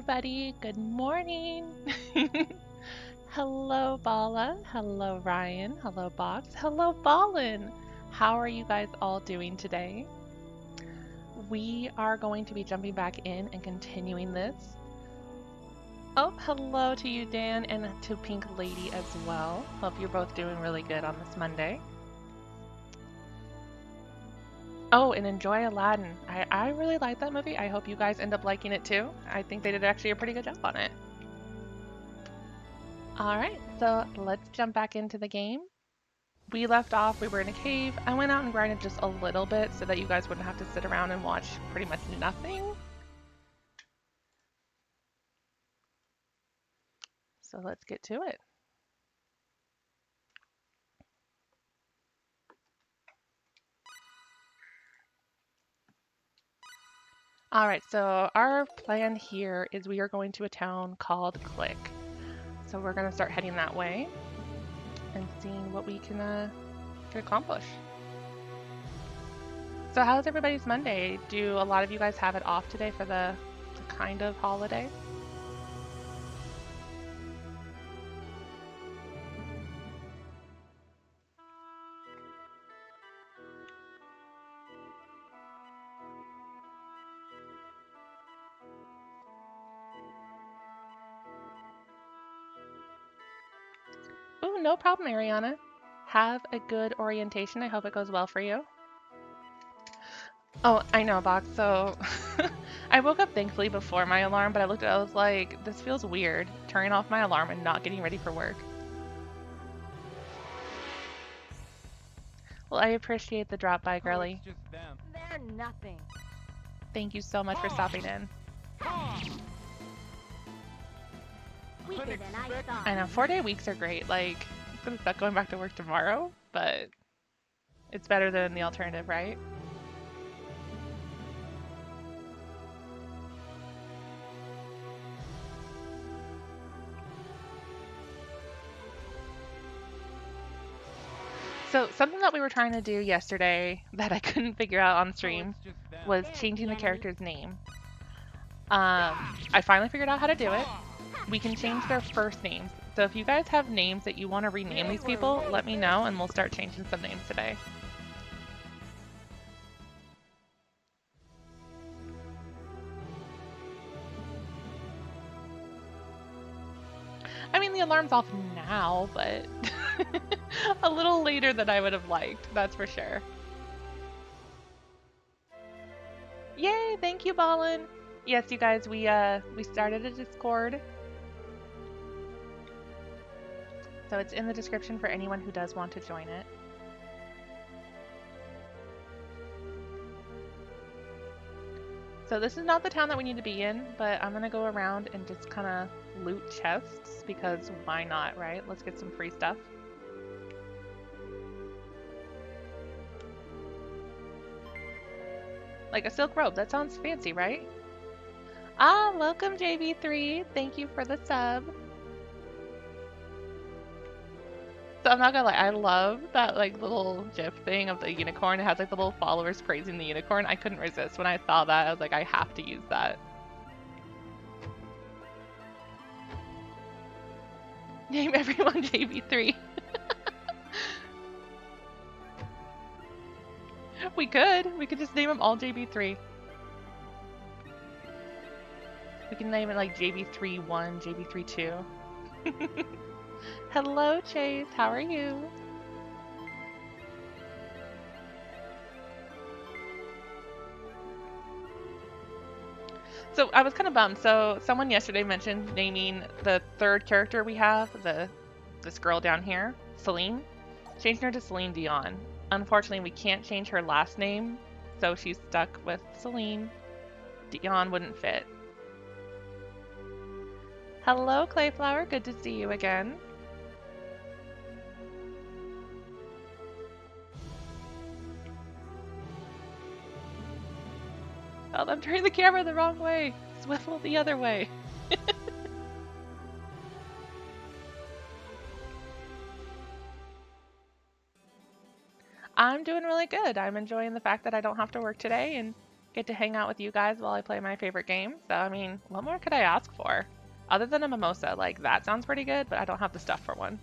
everybody. Good morning. Hello, Bala. Hello, Ryan. Hello, Box. Hello, Ballin. How are you guys all doing today? We are going to be jumping back in and continuing this. Oh, hello to you, Dan, and to Pink Lady as well. Hope you're both doing really good on this Monday. Oh, and enjoy Aladdin. I really like that movie. I hope you guys end up liking it too. I think they did actually a pretty good job on it. Alright, so let's jump back into the game. We left off, we were in a cave. I went out and grinded just a little bit so that you guys wouldn't have to sit around and watch pretty much nothing. So let's get to it. Alright, so our plan here is we are going to a town called Click. So we're going to start heading that way and seeing what we can accomplish. So how's everybody's Monday? Do a lot of you guys have it off today for the kind of holiday? Ooh, no problem, Ariana. Have a good orientation. I hope it goes well for you. Oh, I know, Box. So I woke up thankfully before my alarm, but I looked at it, I was like, this feels weird, turning off my alarm and not getting ready for work. Well, I appreciate the drop by, girly. Oh, it's just them. They're nothing. Thank you so much for stopping in. Weaker than I thought. I know, 4-day weeks are great. Like, I'm gonna start going back to work tomorrow, but it's better than the alternative, right? So something that we were trying to do yesterday that I couldn't figure out on stream was changing the character's name. I finally figured out how to do it. We can change their first names. So if you guys have names that you want to rename these people, let me know and we'll start changing some names today. I mean, the alarm's off now, but a little later than I would have liked, that's for sure. Yay, thank you, Ballin. Yes, you guys, we started a Discord. So it's in the description for anyone who does want to join it. So this is not the town that we need to be in, but I'm gonna go around and just kind of loot chests because why not, right? Let's get some free stuff. Like a silk robe, that sounds fancy, right? Ah, welcome JB3, thank you for the sub. So I'm not gonna lie, I love that like little GIF thing of the unicorn. It has like the little followers praising the unicorn. I couldn't resist when I saw that. I was like, I have to use that. Name everyone JB3. We could just name them all JB3. We can name it like JB31, JB32. Hello, Chase. How are you? So I was kind of bummed. So someone yesterday mentioned naming the third character we have, this girl down here, Celine, changing her to Celine Dion. Unfortunately, we can't change her last name, so she's stuck with Celine. Dion wouldn't fit. Hello, Clayflower. Good to see you again. Oh, I'm turning the camera the wrong way. Swivel the other way. I'm doing really good. I'm enjoying the fact that I don't have to work today, and Get to hang out with you guys while I play my favorite game. So, I mean, what more could I ask for? Other than a mimosa, like, that sounds pretty good, but I don't have the stuff for one.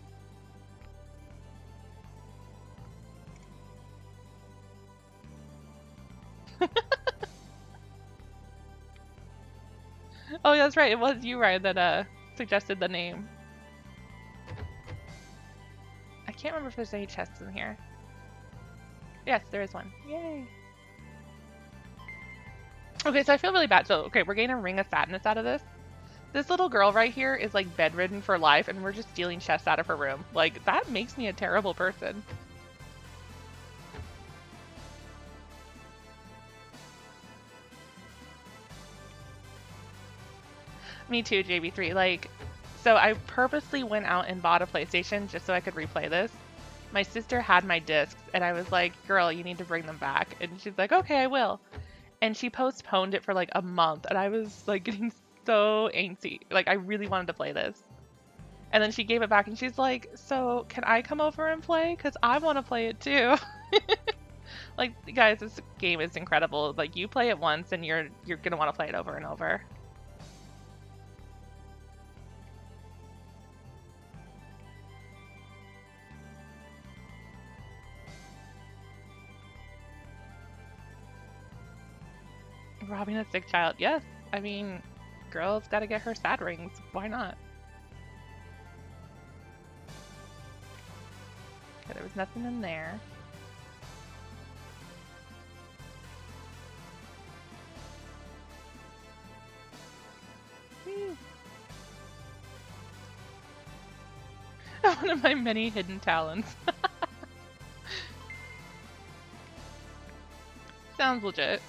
Oh, that's right. It was you, Ryan, that suggested the name. I can't remember if there's any chests in here. Yes, there is one. Yay. Okay, so I feel really bad. So, okay, we're getting a ring of sadness out of this. This little girl right here is like bedridden for life, and we're just stealing chests out of her room. Like, that makes me a terrible person. Me too, JB3. Like, so I purposely went out and bought a PlayStation just so I could replay this. My sister had my discs, and I was like, girl, you need to bring them back. And she's like, okay, I will. And she postponed it for like a month, and I was like getting so antsy. Like, I really wanted to play this. And then she gave it back, and she's like, so can I come over and play? Because I want to play it too. Like, guys, this game is incredible. Like, you play it once, and you're going to want to play it over and over. Robbing a sick child. Yes. I mean, girl's got to get her sad rings. Why not? Okay, there was nothing in there. One of my many hidden talents. Sounds legit.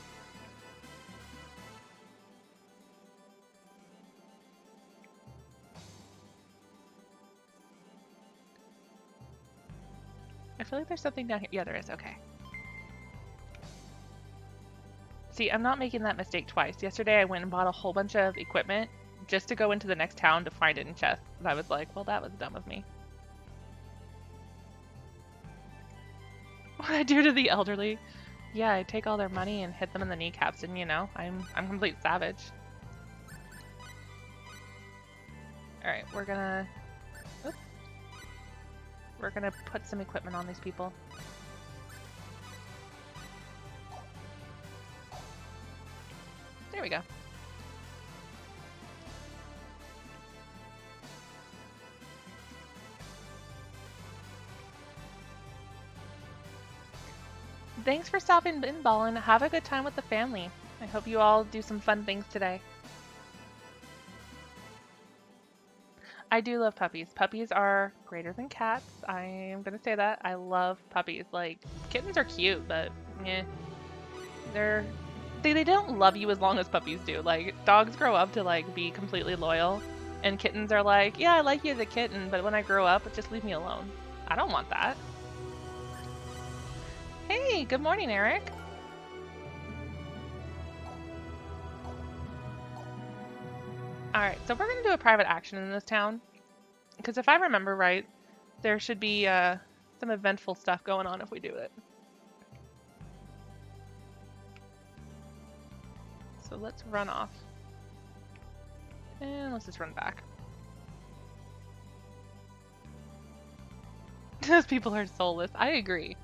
I feel like there's something down here. Yeah, there is. Okay. See, I'm not making that mistake twice. Yesterday I went and bought a whole bunch of equipment just to go into the next town to find it in chests. And I was like, well, that was dumb of me. What I do to the elderly? Yeah, I take all their money and hit them in the kneecaps, and you know, I'm complete savage. All right, we're gonna put some equipment on these people. There we go. Thanks for stopping in, Ballin. Have a good time with the family. I hope you all do some fun things today. I do love puppies. Puppies are greater than cats. I am gonna say that. I love puppies. Like, kittens are cute, but eh. They don't love you as long as puppies do. Like, dogs grow up to like be completely loyal, and kittens are like, yeah, I like you as a kitten, but when I grow up, just leave me alone. I don't want that. Hey, good morning, Eric. Alright, so we're going to do a private action in this town. Because if I remember right, there should be some eventful stuff going on if we do it. So let's run off. And let's just run back. Those people are soulless. I agree.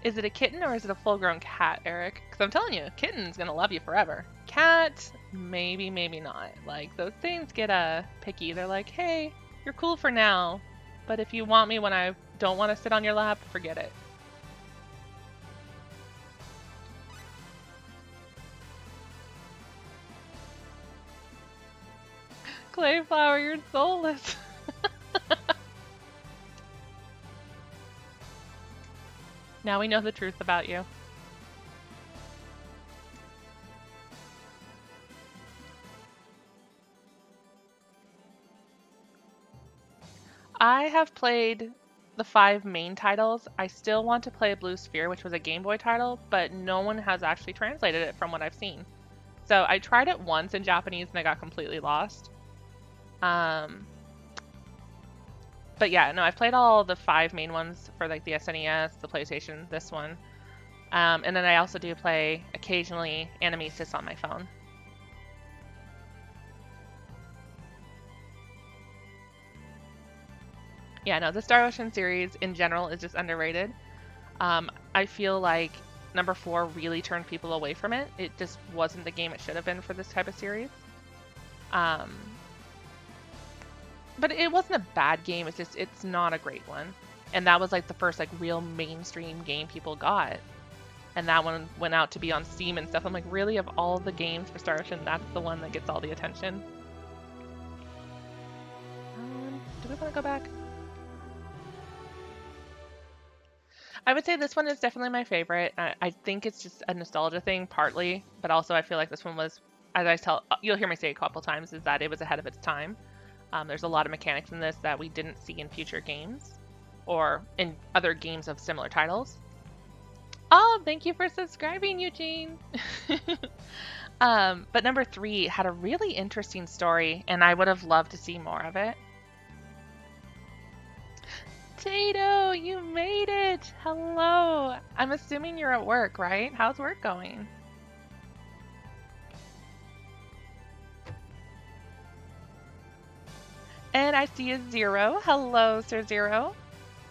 Is it a kitten or is it a full-grown cat, Eric? Because I'm telling you, kitten's gonna love you forever. Cat, maybe, maybe not. Like, those things get picky. They're like, hey, you're cool for now, but if you want me when I don't want to sit on your lap, forget it. Clayflower, you're soulless. Now we know the truth about you. I have played the 5 main titles. I still want to play Blue Sphere, which was a Game Boy title, but no one has actually translated it from what I've seen. So I tried it once in Japanese and I got completely lost. But yeah, no, I've played all the 5 main ones for like the SNES, the PlayStation, this one. And then I also do play occasionally Animesis on my phone. Yeah, no, the Star Ocean series in general is just underrated. I feel like number 4 really turned people away from it. It just wasn't the game it should have been for this type of series. But it wasn't a bad game. It's just, it's not a great one. And that was like the first like real mainstream game people got. And that one went out to be on Steam and stuff. I'm like, really, of all the games for Star Ocean, that's the one that gets all the attention? Do we want to go back? I would say this one is definitely my favorite. I think it's just a nostalgia thing, partly, but also I feel like this one was, you'll hear me say a couple times, is that it was ahead of its time. There's a lot of mechanics in this that we didn't see in future games, or in other games of similar titles. Oh, thank you for subscribing, Eugene! But number 3 had a really interesting story, and I would have loved to see more of it. Tato, you made it! Hello! I'm assuming you're at work, right? How's work going? And I see a Zero. Hello, Sir Zero.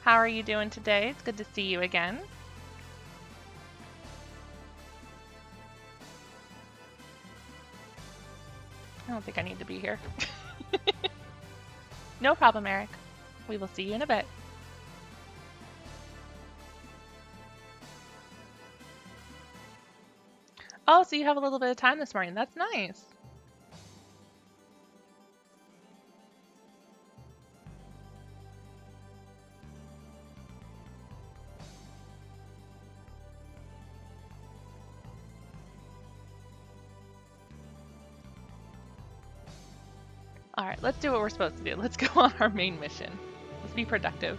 How are you doing today? It's good to see you again. I don't think I need to be here. No problem, Eric. We will see you in a bit. Oh, so you have a little bit of time this morning. That's nice. All right, let's do what we're supposed to do. Let's go on our main mission. Let's be productive.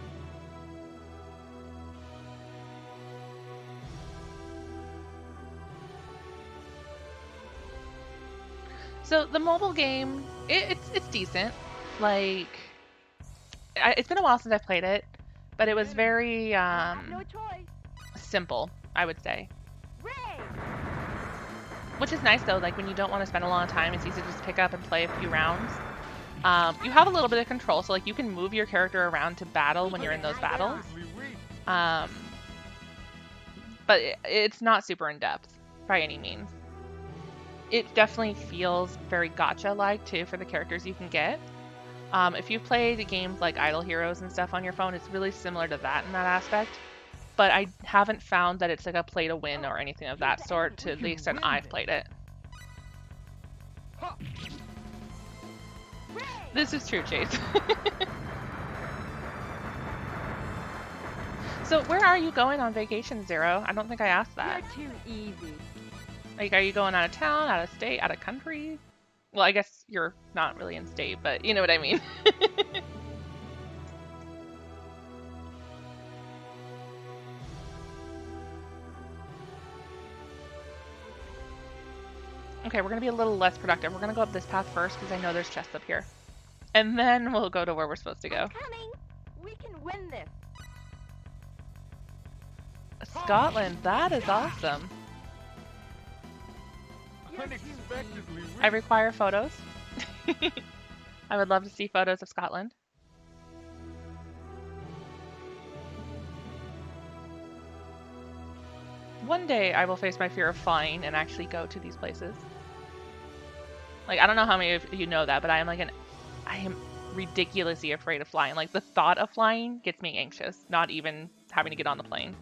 So the mobile game, it's decent. Like, it's been a while since I've played it, but it was very simple, I would say. Which is nice though. Like when you don't want to spend a long time, it's easy to just pick up and play a few rounds. You have a little bit of control, so like you can move your character around to battle when you're in those battles. But it's not super in depth by any means. It definitely feels very gacha-like too for the characters you can get. If you've played games like Idle Heroes and stuff on your phone, it's really similar to that in that aspect. But I haven't found that it's like a play to win or anything of that sort to the extent I've played it. This is true, Chase. So where are you going on vacation, Zero? I don't think I asked that. You're too easy. Like, are you going out of town, out of state, out of country? Well, I guess you're not really in state, but you know what I mean. Okay, we're going to be a little less productive. We're going to go up this path first because I know there's chests up here. And then we'll go to where we're supposed to go. I'm coming. We can win this. Scotland, that is awesome. I require photos. I would love to see photos of Scotland. One day I will face my fear of flying and actually go to these places. Like, I don't know how many of you know that, but I am ridiculously afraid of flying. Like, the thought of flying gets me anxious, not even having to get on the plane.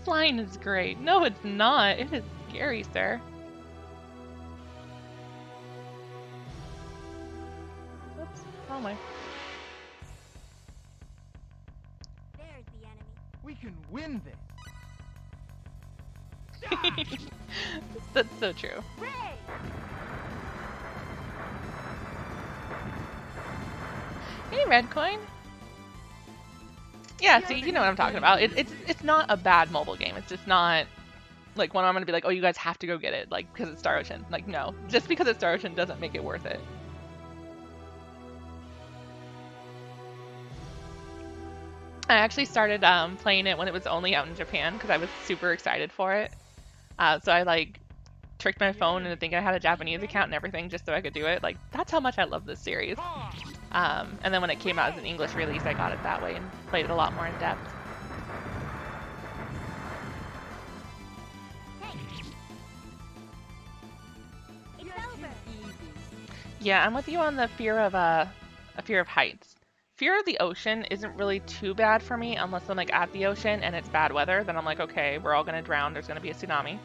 Flying is great. No, it's not. It is scary, sir. Oops. Wrong way. There's the enemy. We can win this. That's so true. Ray! Hey, Redcoin. Yeah, see, you know what I'm talking about. It's not a bad mobile game. It's just not Like, when I'm gonna be like, oh, you guys have to go get it, like, because it's Star Ocean. Like, no. Just because it's Star Ocean doesn't make it worth it. I actually started playing it when it was only out in Japan because I was super excited for it. So I, like, tricked my phone into thinking I had a Japanese account and everything just so I could do it. Like, that's how much I love this series. And then when it came out as an English release, I got it that way and played it a lot more in depth. Yeah, I'm with you on the fear of heights. Fear of the ocean isn't really too bad for me unless I'm like at the ocean and it's bad weather. Then I'm like, okay, we're all gonna drown. There's gonna be a tsunami.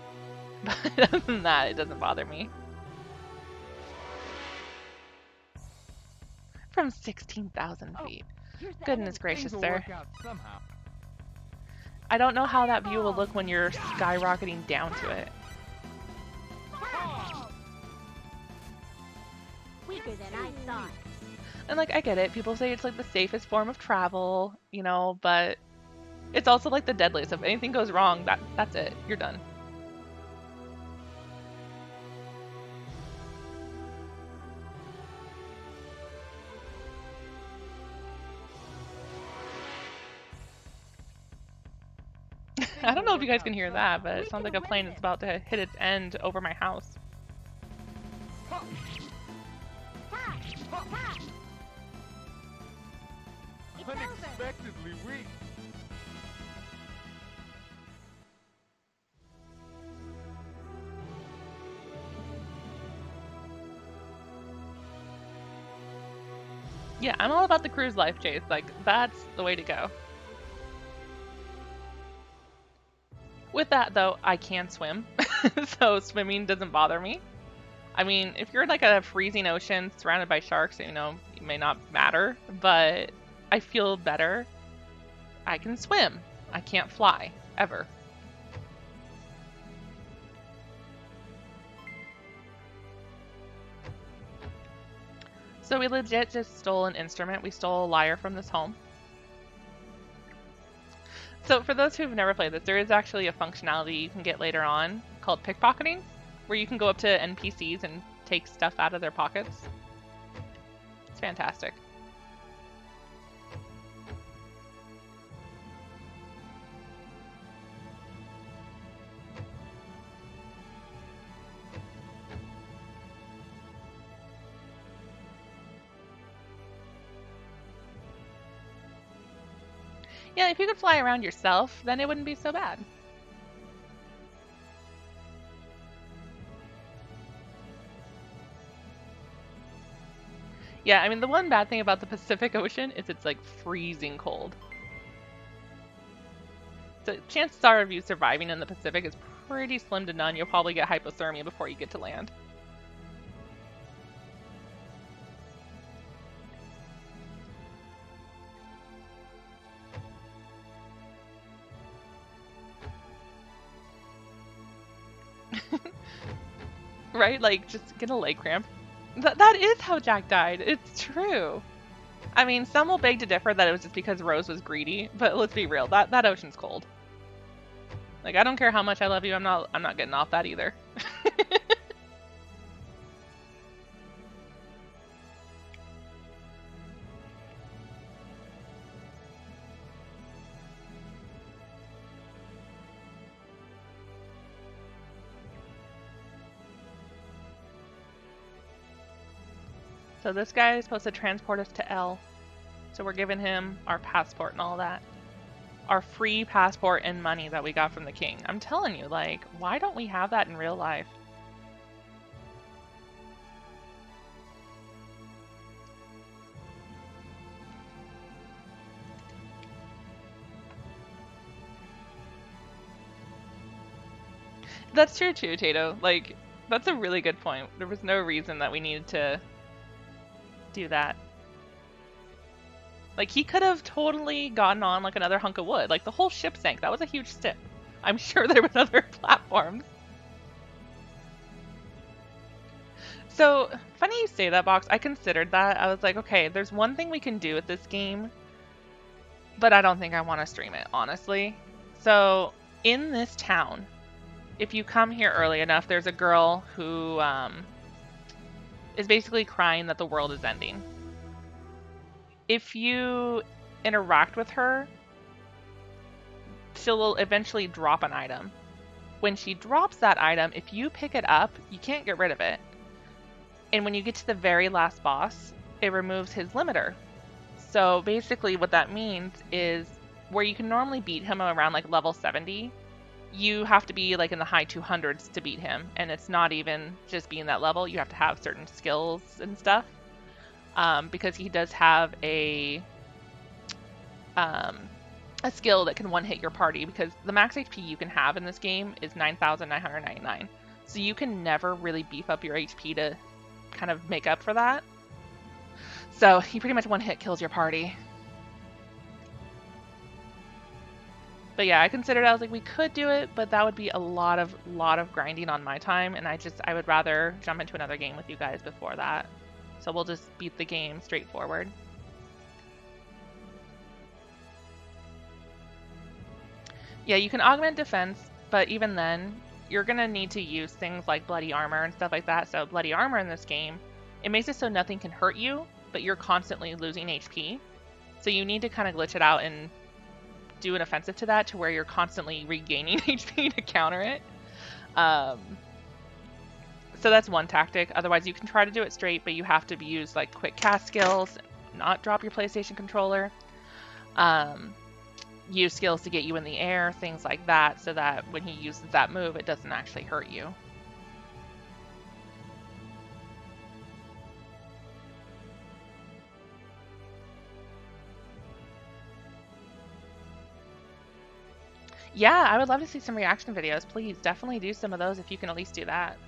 But other than that, it doesn't bother me. From 16,000 feet. Goodness gracious, sir. I don't know how that view will look when you're skyrocketing down to it. Weaker than I thought. And like, I get it. People say it's like the safest form of travel, you know, but it's also like the deadliest. If anything goes wrong, that's it. You're done. I don't know if you guys can hear that, but it sounds like a plane is about to hit its end over my house. Unexpectedly weak. Yeah, I'm all about the cruise life, Chase. Like, that's the way to go. With that, though, I can swim, so swimming doesn't bother me. I mean, if you're in like a freezing ocean surrounded by sharks, you know, it may not matter, but I feel better. I can swim. I can't fly, ever. So we legit just stole an instrument. We stole a lyre from this home. So for those who've never played this, there is actually a functionality you can get later on called pickpocketing, where you can go up to NPCs and take stuff out of their pockets. It's fantastic. Yeah, if you could fly around yourself, then it wouldn't be so bad. Yeah, I mean, the one bad thing about the Pacific Ocean is it's like freezing cold. So chances are of you surviving in the Pacific is pretty slim to none. You'll probably get hypothermia before you get to land. Right? Like, just get a leg cramp. That is how Jack died. It's true. I mean, some will beg to differ that it was just because Rose was greedy, but let's be real, that ocean's cold. Like, I don't care how much I love you, I'm not getting off that either. So this guy is supposed to transport us to L. So we're giving him our passport and all that. Our free passport and money that we got from the king. I'm telling you, like, why don't we have that in real life? That's true too, Tato. Like, that's a really good point. There was no reason that we needed to do that. Like, he could have totally gotten on like another hunk of wood. Like, the whole ship sank. That was a huge ship. I'm sure there was other platforms. So, funny you say that, Box. I considered that. I was like, okay, there's one thing we can do with this game, but I don't think I want to stream it, honestly. So, in this town, if you come here early enough, there's a girl who is basically crying that the world is ending. If you interact with her, she'll eventually drop an item. When she drops that item, if you pick it up, you can't get rid of it. And when you get to the very last boss, it removes his limiter. So basically what that means is where you can normally beat him around like level 70, you have to be like in the high 200s to beat him. And it's not even just being that level, you have to have certain skills and stuff. Because he does have a skill that can one-hit your party, because the max HP you can have in this game is 9,999. So you can never really beef up your HP to kind of make up for that. So he pretty much one-hit kills your party. But yeah, I considered, I was like, we could do it, but that would be a lot of grinding on my time, and I would rather jump into another game with you guys before that. So we'll just beat the game straightforward. Yeah, you can augment defense, but even then, you're going to need to use things like bloody armor and stuff like that. So bloody armor in this game, it makes it so nothing can hurt you, but you're constantly losing HP. So you need to kind of glitch it out and do an offensive to that, to where you're constantly regaining HP to counter it. So that's one tactic. Otherwise, you can try to do it straight, but you have to use like quick cast skills, not drop your PlayStation controller. Use skills to get you in the air, things like that, so that when he uses that move, it doesn't actually hurt you. Yeah, I would love to see some reaction videos. Please, definitely do some of those if you can at least do that.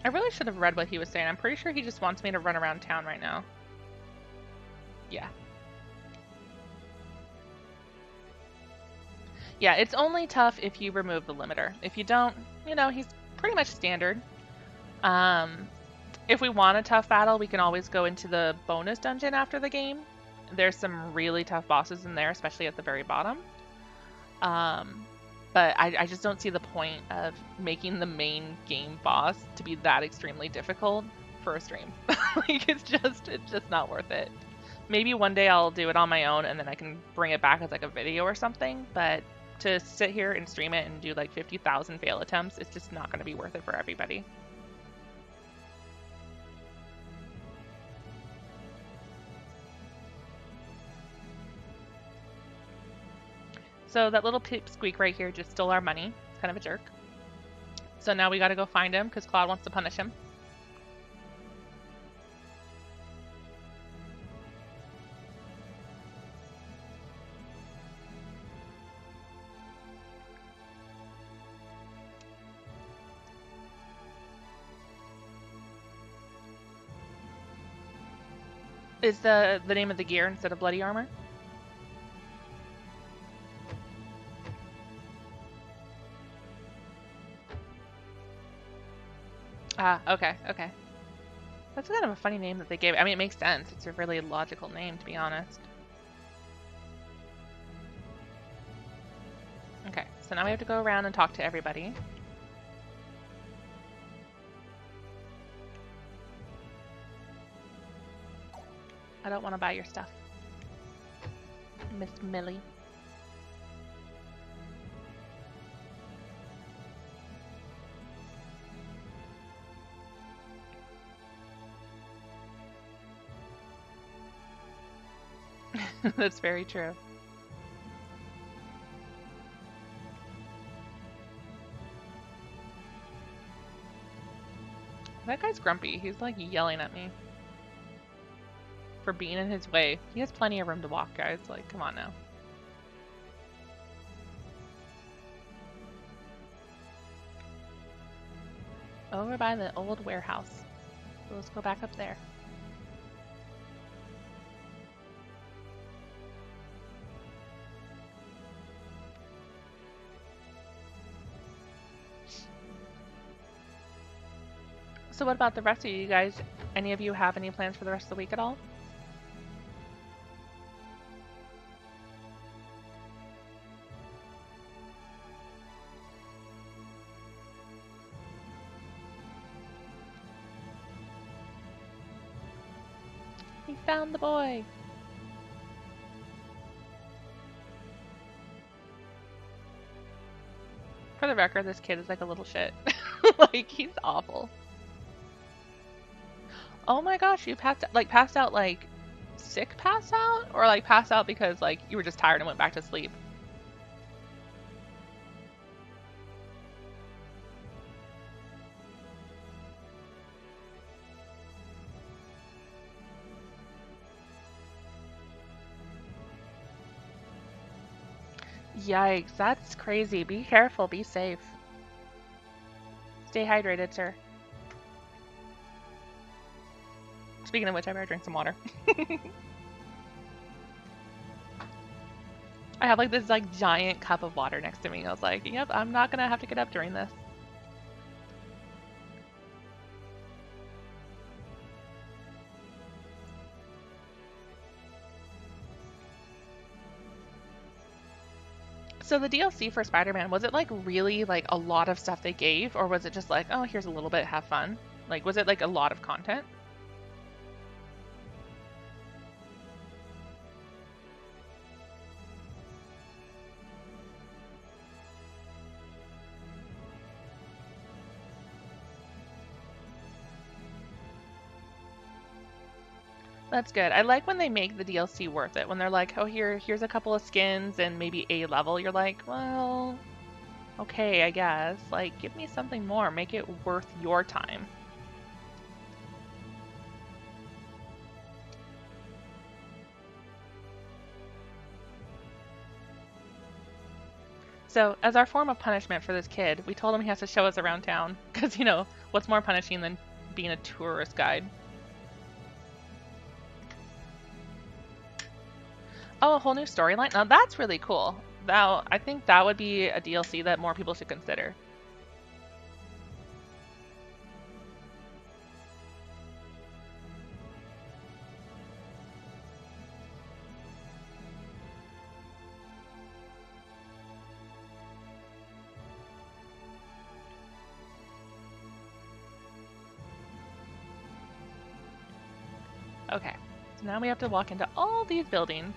I really should have read what he was saying. I'm pretty sure he just wants me to run around town right now. Yeah. Yeah, it's only tough if you remove the limiter. If you don't, you know, he's pretty much standard. If we want a tough battle, we can always go into the bonus dungeon after the game. There's some really tough bosses in there, especially at the very bottom. But I just don't see the point of making the main game boss to be that extremely difficult for a stream. Like, it's just not worth it. Maybe one day I'll do it on my own and then I can bring it back as like a video or something, but to sit here and stream it and do like 50,000 fail attempts, it's just not going to be worth it for everybody. So that little pipsqueak right here just stole our money. It's kind of a jerk. So now we got to go find him because Claude wants to punish him. Is the name of the gear instead of bloody armor? Ah, okay. That's kind of a funny name that they gave it. I mean, it makes sense. It's a really logical name, to be honest. Okay, so now we have to go around and talk to everybody. I don't want to buy your stuff, Miss Millie. That's very true. That guy's grumpy. He's like yelling at me for being in his way. He has plenty of room to walk, guys. Like, come on now. Over by the old warehouse. So let's go back up there. So what about the rest of you guys? Any of you have any plans for the rest of the week at all? He found the boy. For the record, this kid is like a little shit. Like, he's awful. Oh my gosh, you passed out like sick passed out? Or like passed out because like you were just tired and went back to sleep? Yikes, that's crazy. Be careful, be safe. Stay hydrated, sir. Speaking of which, I better drink some water. I have like this like giant cup of water next to me. I was like, yep, I'm not gonna have to get up during this. So the DLC for Spider-Man, was it like really like a lot of stuff they gave, or was it just like, oh, here's a little bit, have fun? Like, was it like a lot of content? That's good. I like when they make the DLC worth it. When they're like, oh, here's a couple of skins and maybe a level. You're like, well, okay, I guess. Like, give me something more. Make it worth your time. So, as our form of punishment for this kid, we told him he has to show us around town. Because, you know, what's more punishing than being a tourist guide? Oh, a whole new storyline? Now that's really cool. Now, I think that would be a DLC that more people should consider. Okay, so now we have to walk into all these buildings.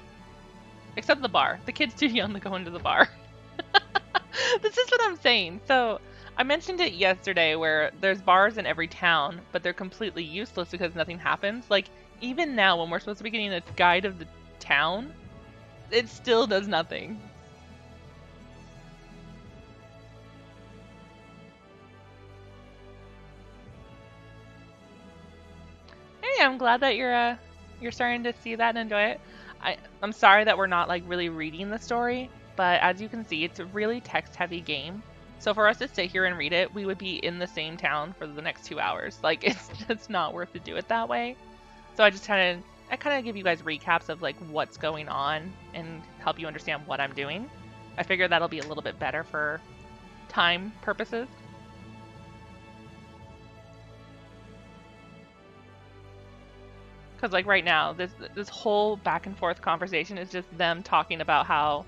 Except the bar. The kid's too young to go into the bar. This is what I'm saying. So, I mentioned it yesterday where there's bars in every town, but they're completely useless because nothing happens. Like, even now when we're supposed to be getting a guide of the town, it still does nothing. Hey, I'm glad that you're starting to see that and enjoy it. I'm sorry that we're not like really reading the story, but as you can see, it's a really text-heavy game. So for us to sit here and read it, we would be in the same town for the next 2 hours. Like, it's just not worth to do it that way. So I kind of give you guys recaps of like what's going on and help you understand what I'm doing. I figure that'll be a little bit better for time purposes. Because like right now, this whole back and forth conversation is just them talking about how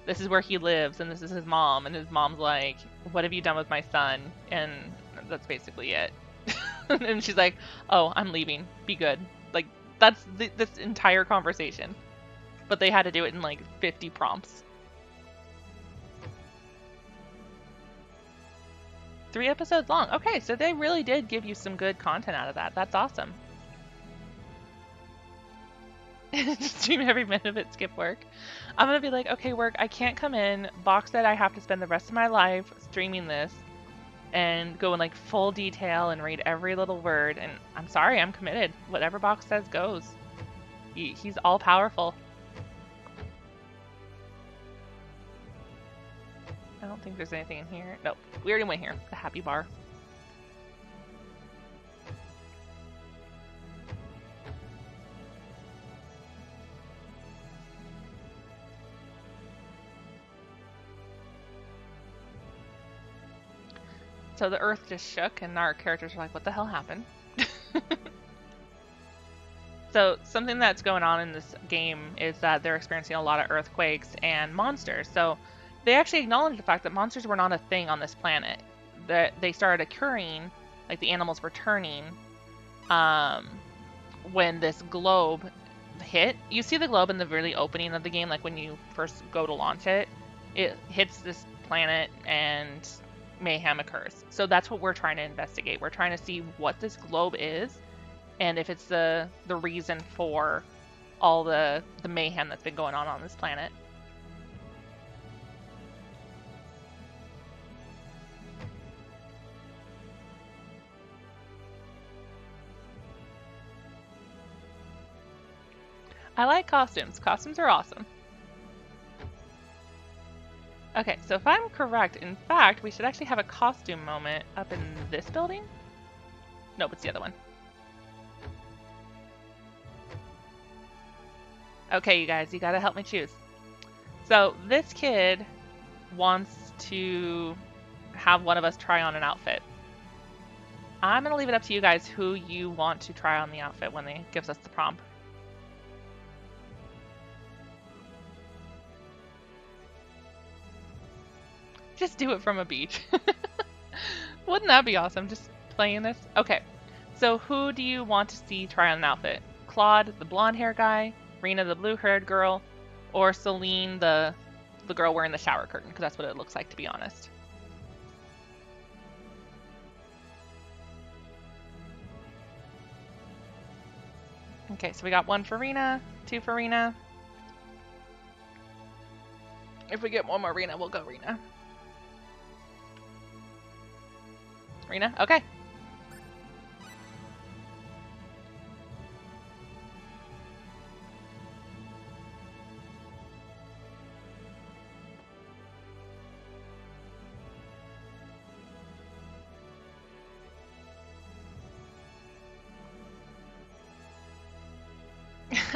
this is where he lives and this is his mom, and his mom's like, "What have you done with my son?" And that's basically it. And she's like, "Oh, I'm leaving. Be good." Like that's this entire conversation, but they had to do it in like 50 prompts. 3 episodes long. Okay, so they really did give you some good content out of that. That's awesome. Just stream every minute of it, skip work. I'm gonna be like, okay, work, I can't come in. Box said I have to spend the rest of my life streaming this and go in like full detail and read every little word. And I'm sorry, I'm committed. Whatever Box says goes. He's all powerful. I don't think there's anything in here. Nope, we already went here. The happy bar. So the earth just shook, and our characters were like, what the hell happened? So something that's going on in this game is that they're experiencing a lot of earthquakes and monsters. So they actually acknowledged the fact that monsters were not a thing on this planet. That they started occurring, like the animals were turning, when this globe hit, you see the globe in the very opening of the game, like when you first go to launch it, it hits this planet and mayhem occurs. So that's what we're trying to investigate. We're trying to see what this globe is and if it's the reason for all the mayhem that's been going on this planet. I like costumes. Costumes are awesome. Okay, so if I'm correct, in fact, we should actually have a costume moment up in this building? Nope, it's the other one. Okay, you guys, you gotta help me choose. So this kid wants to have one of us try on an outfit. I'm gonna leave it up to you guys who you want to try on the outfit when they gives us the prompt. Just do it from a beach. Wouldn't that be awesome, just playing this? Okay, so who do you want to see try on an outfit? Claude, the blonde hair guy, Rena, the blue-haired girl, or Celine, the girl wearing the shower curtain, because that's what it looks like, to be honest. Okay, so we got 1 for Rena, 2 for Rena. If we get one more Rena, we'll go Rena. Rena? Okay.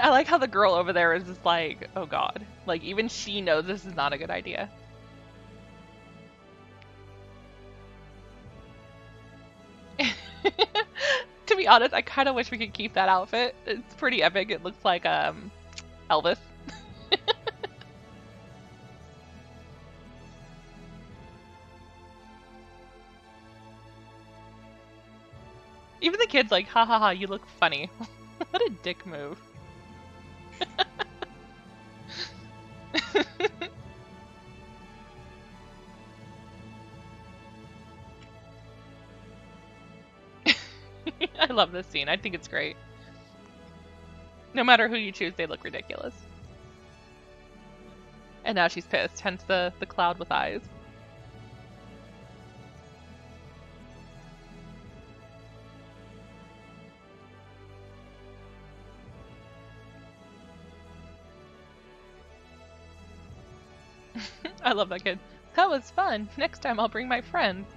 I like how the girl over there is just like, oh god. Like, even she knows this is not a good idea. To be honest, I kind of wish we could keep that outfit. It's pretty epic. It looks like Elvis. Even the kid's like, ha ha ha, you look funny. What a dick move. I love this scene. I think it's great. No matter who you choose, they look ridiculous. And now she's pissed, hence the cloud with eyes. I love that kid. That was fun. Next time I'll bring my friends.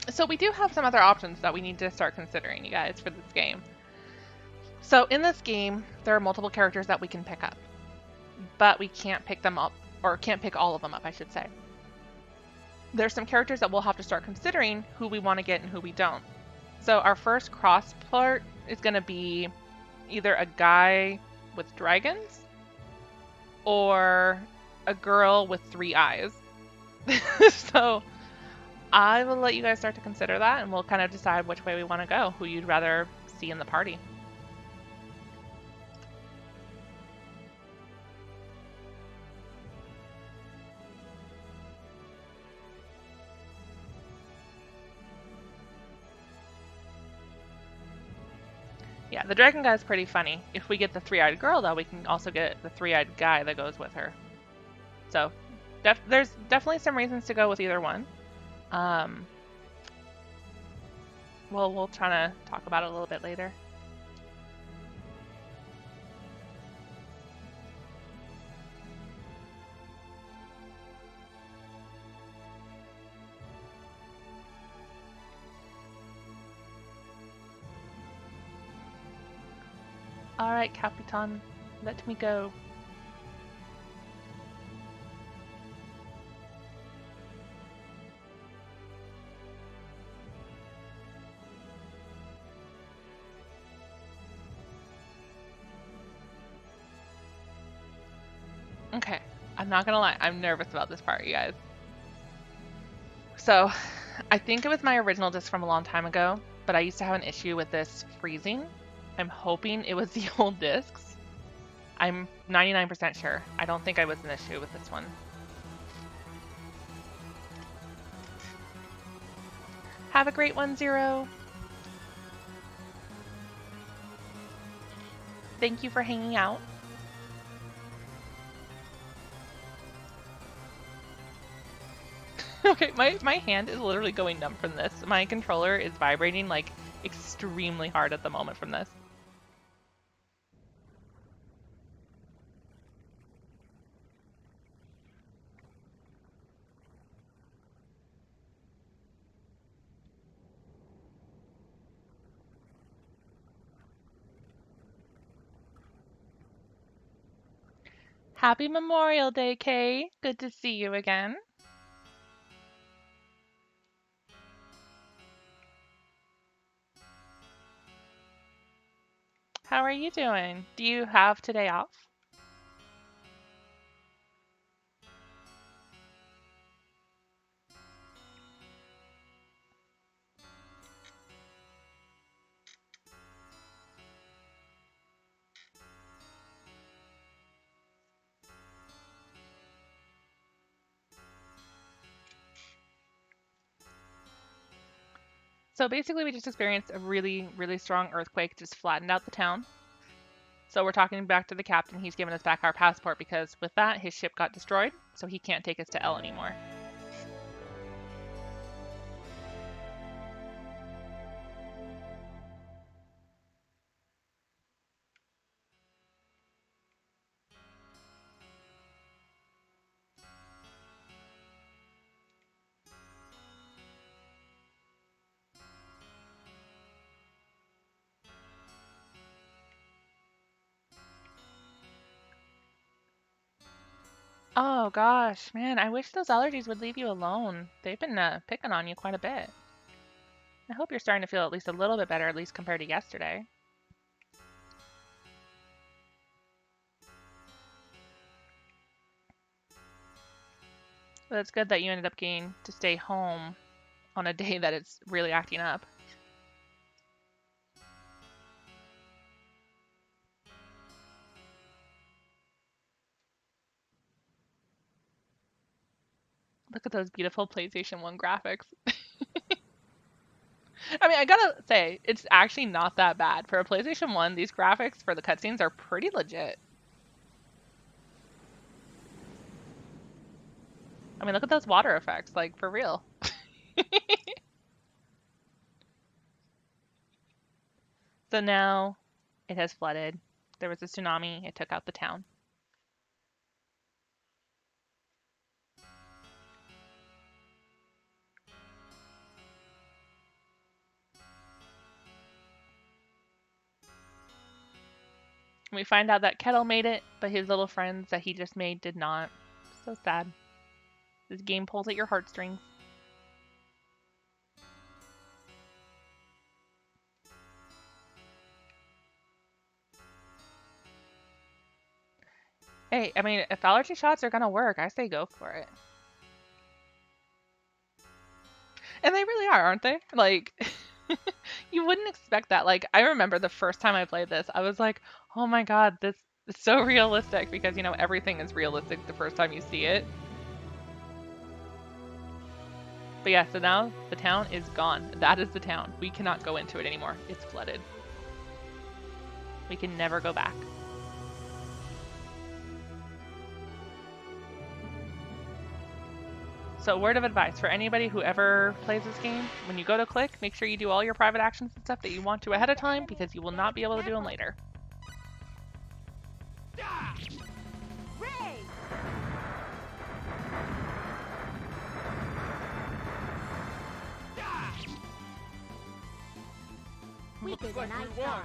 So we do have some other options that we need to start considering, you guys, for this game. So in this game, there are multiple characters that we can pick up, but we can't pick them up, or can't pick all of them up, I should say. There's some characters that we'll have to start considering who we want to get and who we don't. So our first cross part is going to be either a guy with dragons or a girl with 3 eyes. So I will let you guys start to consider that, and we'll kind of decide which way we want to go, who you'd rather see in the party. Yeah, the dragon guy is pretty funny. If we get the 3-eyed girl, though, we can also get the 3-eyed guy that goes with her. So there's definitely some reasons to go with either one. Well, we'll try to talk about it a little bit later. Alright, Capitan, let me go. Okay, I'm not gonna lie, I'm nervous about this part, you guys. So, I think it was my original disc from a long time ago, but I used to have an issue with this freezing. I'm hoping it was the old discs. I'm 99% sure. I don't think I was an issue with this one. Have a great one, Zero. Thank you for hanging out. Okay, my hand is literally going numb from this. My controller is vibrating like extremely hard at the moment from this. Happy Memorial Day, Kay. Good to see you again. How are you doing? Do you have today off? So basically we just experienced a really, really strong earthquake, just flattened out the town. So we're talking back to the captain. He's given us back our passport because with that, his ship got destroyed, so he can't take us to L anymore. Oh gosh, man, I wish those allergies would leave you alone. They've been picking on you quite a bit. I hope you're starting to feel at least a little bit better, at least compared to yesterday. But it's good that you ended up getting to stay home on a day that it's really acting up. Look at those beautiful PlayStation 1 graphics. I mean, I gotta say, it's actually not that bad. For a PlayStation 1, these graphics for the cutscenes are pretty legit. I mean, look at those water effects, like, for real. So now it has flooded. There was a tsunami. It took out the town. We find out that Kettle made it, but his little friends that he just made did not. So sad. This game pulls at your heartstrings. Hey, I mean, if allergy shots are gonna work, I say go for it. And they really are, aren't they? Like, you wouldn't expect that. Like, I remember the first time I played this, I was like, oh my god, this is so realistic because, you know, everything is realistic the first time you see it. But yeah, so now the town is gone. That is the town. We cannot go into it anymore. It's flooded. We can never go back. So word of advice for anybody who ever plays this game, when you go to click, make sure you do all your private actions and stuff that you want to ahead of time because you will not be able to do them later. Weaker than I thought.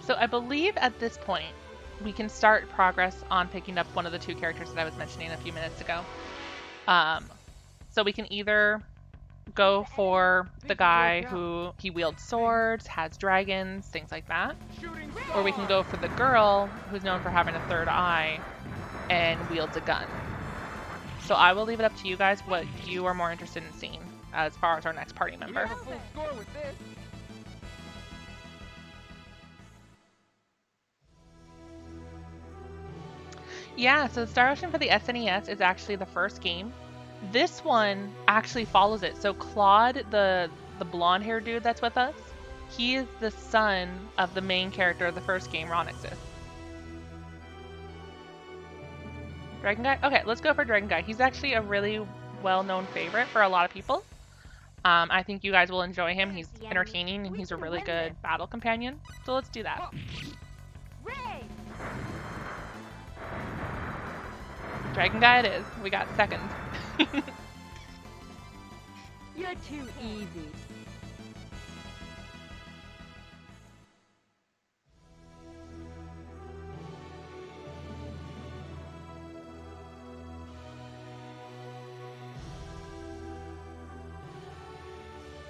So I believe at this point we can start progress on picking up one of the two characters that I was mentioning a few minutes ago. So we can either go for the guy who he wields swords, has dragons, things like that. Or we can go for the girl who's known for having a third eye and wields a gun. So I will leave it up to you guys what you are more interested in seeing as far as our next party member. Yeah, so the Star Ocean for the SNES is actually the first game. This one actually follows it. So Claude, the blonde-haired dude that's with us, he is the son of the main character of the first game, Ronixus. Dragon Guy? Okay, let's go for Dragon Guy. He's actually a really well-known favorite for a lot of people. I think you guys will enjoy him. He's entertaining and he's a really good battle companion. So let's do that. Dragon Guy it is. We got second. You're too easy.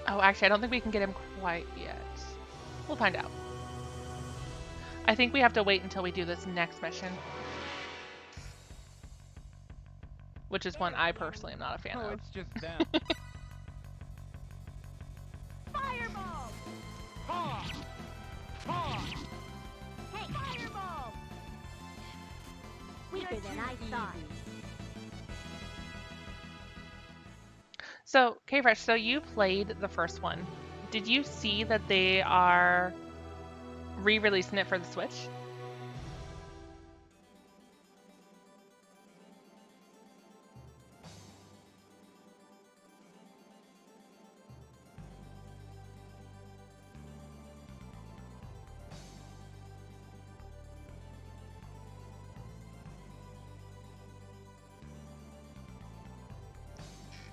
Oh, actually, I don't think we can get him quite yet. We'll find out. I think we have to wait until we do this next mission. Which is one I personally am not a fan of. It's just them. Fireball! Ha! Ha! Hey, fireball! Weaker than I thought. So, K-Fresh, so you played the first one. Did you see that they are re-releasing it for the Switch?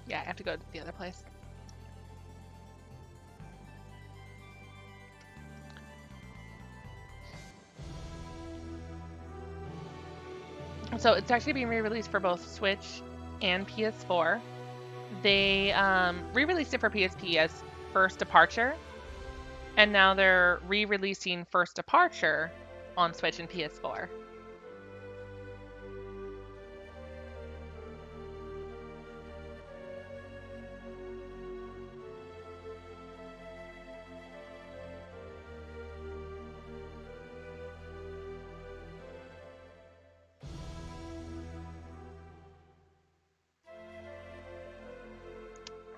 Yeah, I have to go to the other place. So it's actually being re-released for both Switch and PS4. They re-released it for PSP as First Departure, and now they're re-releasing First Departure on Switch and PS4.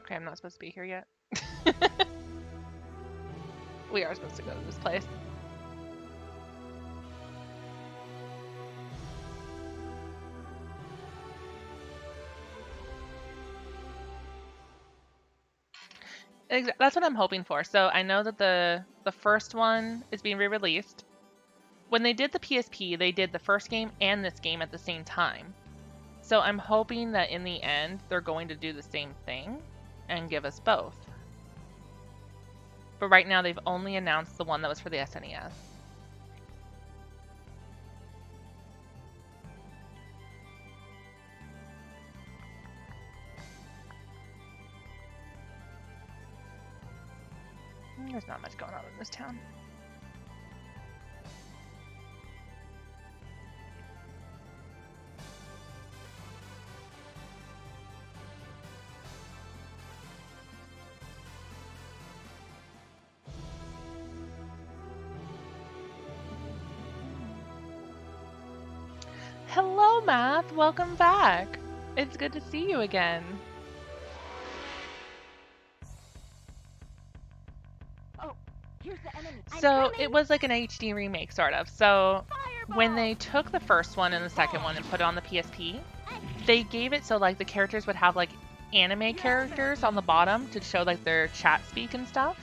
Okay, I'm not supposed to be here yet. We are supposed to go to this place. That's what I'm hoping for. So I know that the first one is being re-released. When they did the PSP, they did the first game and this game at the same time. So I'm hoping that in the end, they're going to do the same thing and give us both. But right now, they've only announced the one that was for the SNES. There's not much going on in this town. Hello, Math. Welcome back. It's good to see you again. Oh, here's the enemy. So it was like an HD remake, sort of. So when they took the first one and the second one and put it on the PSP, they gave it so like the characters would have like anime characters on the bottom to show like their chat speak and stuff.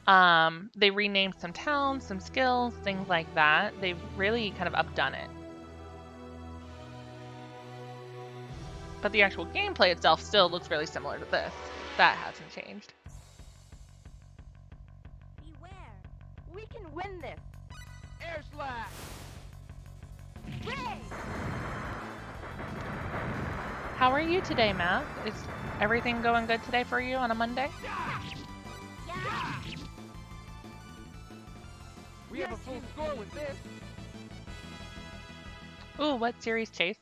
They renamed some towns, some skills, things like that. They've really kind of updone it. But the actual gameplay itself still looks really similar to this. That hasn't changed. Beware. We can win this. Air slash. Ray! How are you today, Matt? Is everything going good today for you on a Monday? Yeah. Yeah! We have a full score with this. Ooh, what series, Chase?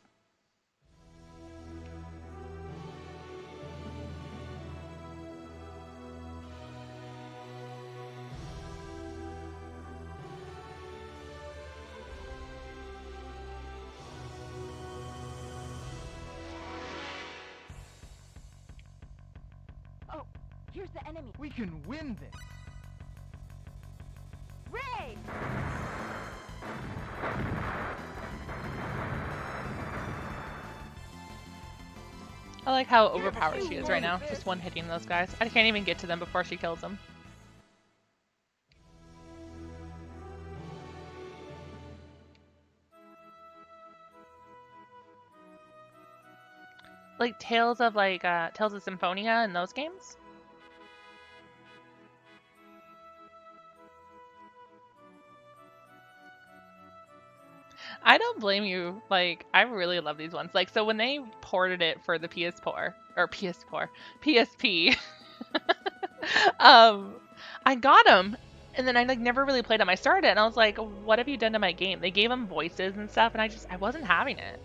Oh, here's the enemy. We can win this. Ray! I like how We have a overpowered full she is score right now. with Just this. one hitting those guys. I can't even get to them before she kills them. Like Tales of Symphonia in those games? I don't blame you. Like, I really love these ones. Like, so when they ported it for the PS4 or PS4, PSP, um, I got them, and then I like never really played them. I started it, and I was like, "What have you done to my game?" They gave them voices and stuff, and I wasn't having it.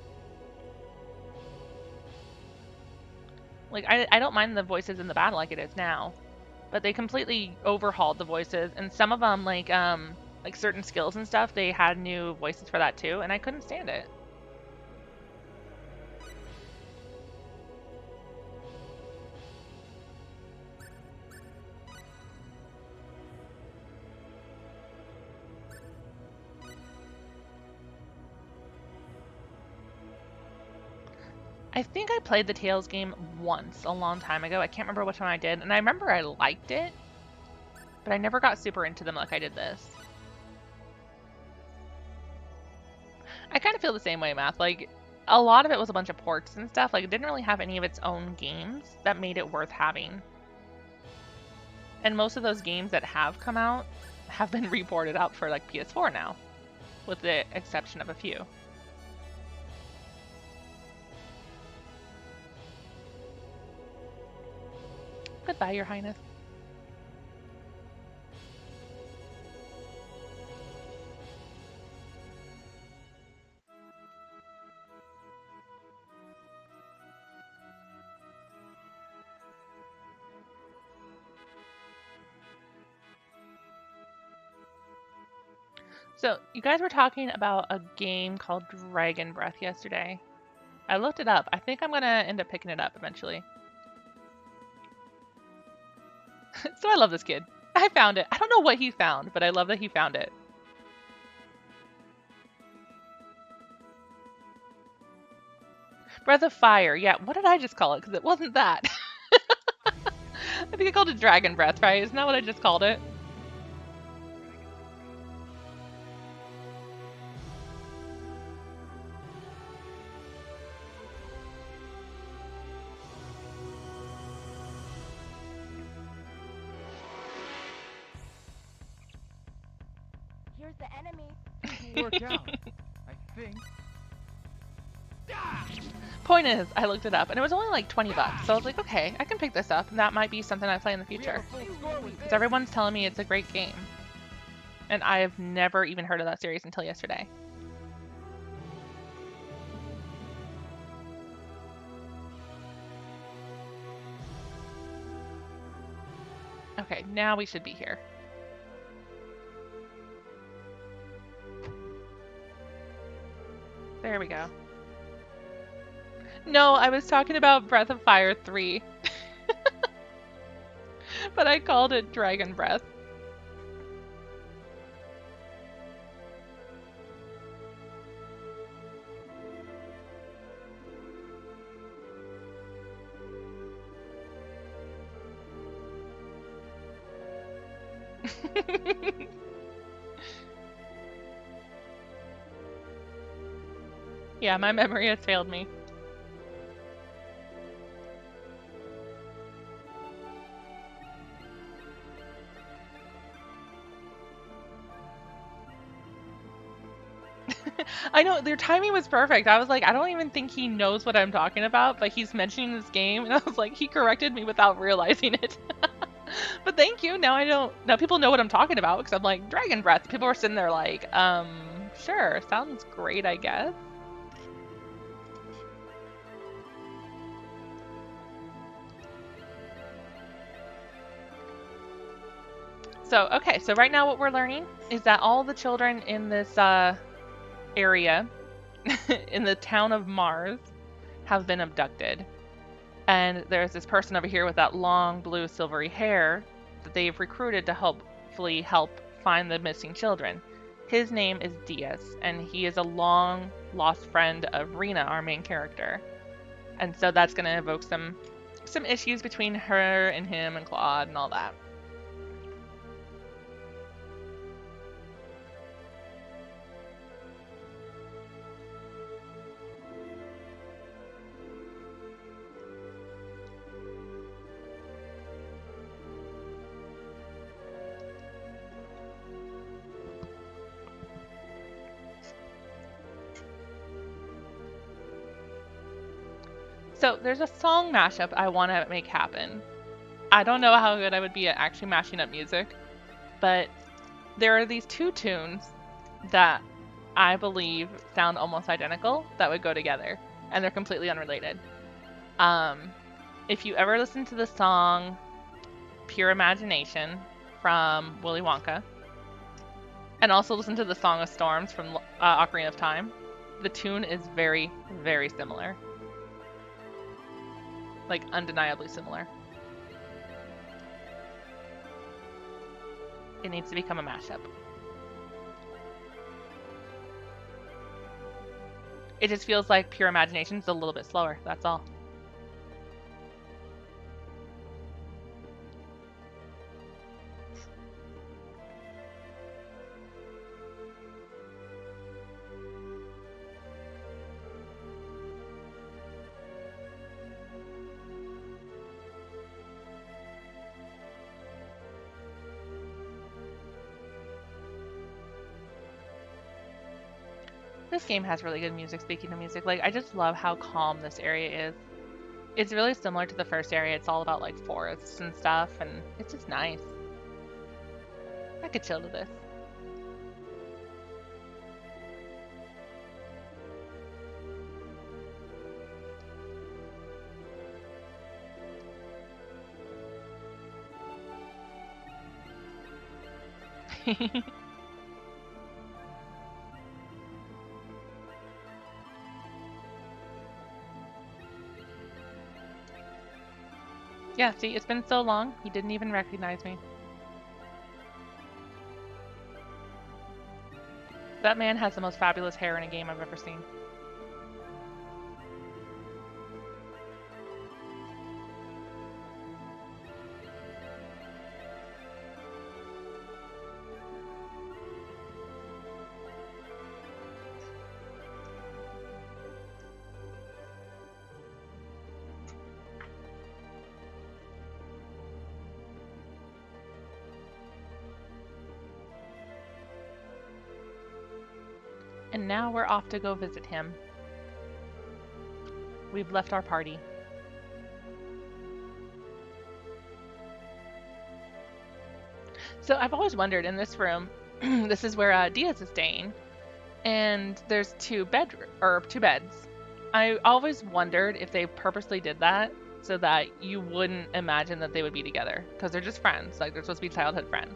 Like, I don't mind the voices in the battle like it is now, but they completely overhauled the voices, and some of them like certain skills and stuff, they had new voices for that too, and I couldn't stand it. I think I played the Tales game once a long time ago. I can't remember which one I did, and I remember I liked it, but I never got super into them like I did this. I kind of feel the same way, Math. Like, a lot of it was a bunch of ports and stuff. Like, it didn't really have any of its own games that made it worth having. And most of those games that have come out have been reported out for, like, PS4 now, with the exception of a few. Goodbye, Your Highness. So, you guys were talking about a game called Dragon Breath yesterday. I looked it up. I think I'm going to end up picking it up eventually. So I love this kid. I found it. I don't know what he found, but I love that he found it. Breath of Fire. Yeah, what did I just call it? Because it wasn't that. I think I called it Dragon Breath, right? Isn't that what I just called it? Here's the enemy. This will work out. I think. Point is, I looked it up, and it was only like 20 bucks. So I was like, okay, I can pick this up, and that might be something I play in the We have future. a full score with Because this. everyone's telling me it's a great game. And I have never even heard of that series until yesterday. Okay, now we should be here. There we go. No, I was talking about Breath of Fire 3. But I called it Dragon Breath. Yeah, my memory has failed me. I know their timing was perfect. I was like, I don't even think he knows what I'm talking about, but he's mentioning this game, and I was like, he corrected me without realizing it. But thank you. Now I don't. Now people know what I'm talking about because I'm like Dragon Breath. People were sitting there like, sure, sounds great, I guess. So okay, so right now what we're learning is that all the children in this area, in the town of Mars, have been abducted. And there's this person over here with that long blue silvery hair that they've recruited to hopefully help find the missing children. His name is Diaz, and he is a long lost friend of Rena, our main character. And so that's going to evoke some issues between her and him and Claude and all that. So there's a song mashup I want to make happen. I don't know how good I would be at actually mashing up music, but there are these two tunes that I believe sound almost identical that would go together, and they're completely unrelated. If you ever listen to the song Pure Imagination from Willy Wonka, and also listen to the Song of Storms from Ocarina of Time, the tune is very, very similar. Like, undeniably similar. It needs to become a mashup. It just feels like Pure Imagination is a little bit slower, that's all. This game has really good music, speaking of music. Like, I just love how calm this area is. It's really similar to the first area. It's all about, like, forests and stuff, and it's just nice. I could chill to this. Yeah, see, it's been so long, he didn't even recognize me. That man has the most fabulous hair in a game I've ever seen. And now we're off to go visit him. We've left our party. So I've always wondered in this room, this is where Diaz is staying, and there's two beds. I always wondered if they purposely did that so that you wouldn't imagine that they would be together, because they're just friends, like they're supposed to be childhood friends.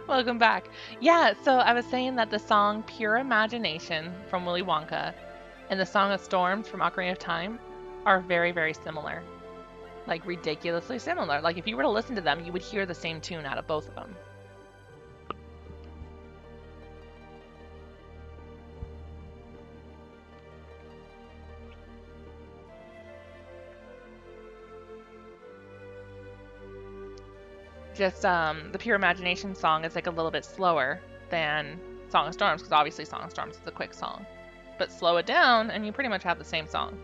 Welcome back. Yeah, so I was saying that the song Pure Imagination from Willy Wonka and the Song of Storms from Ocarina of Time are very, very similar. like ridiculously similar. Like if you were to listen to them, you would hear the same tune out of both of them. Just the Pure Imagination song is like a little bit slower than Song of Storms, because obviously Song of Storms is a quick song. But slow it down and you pretty much have the same song.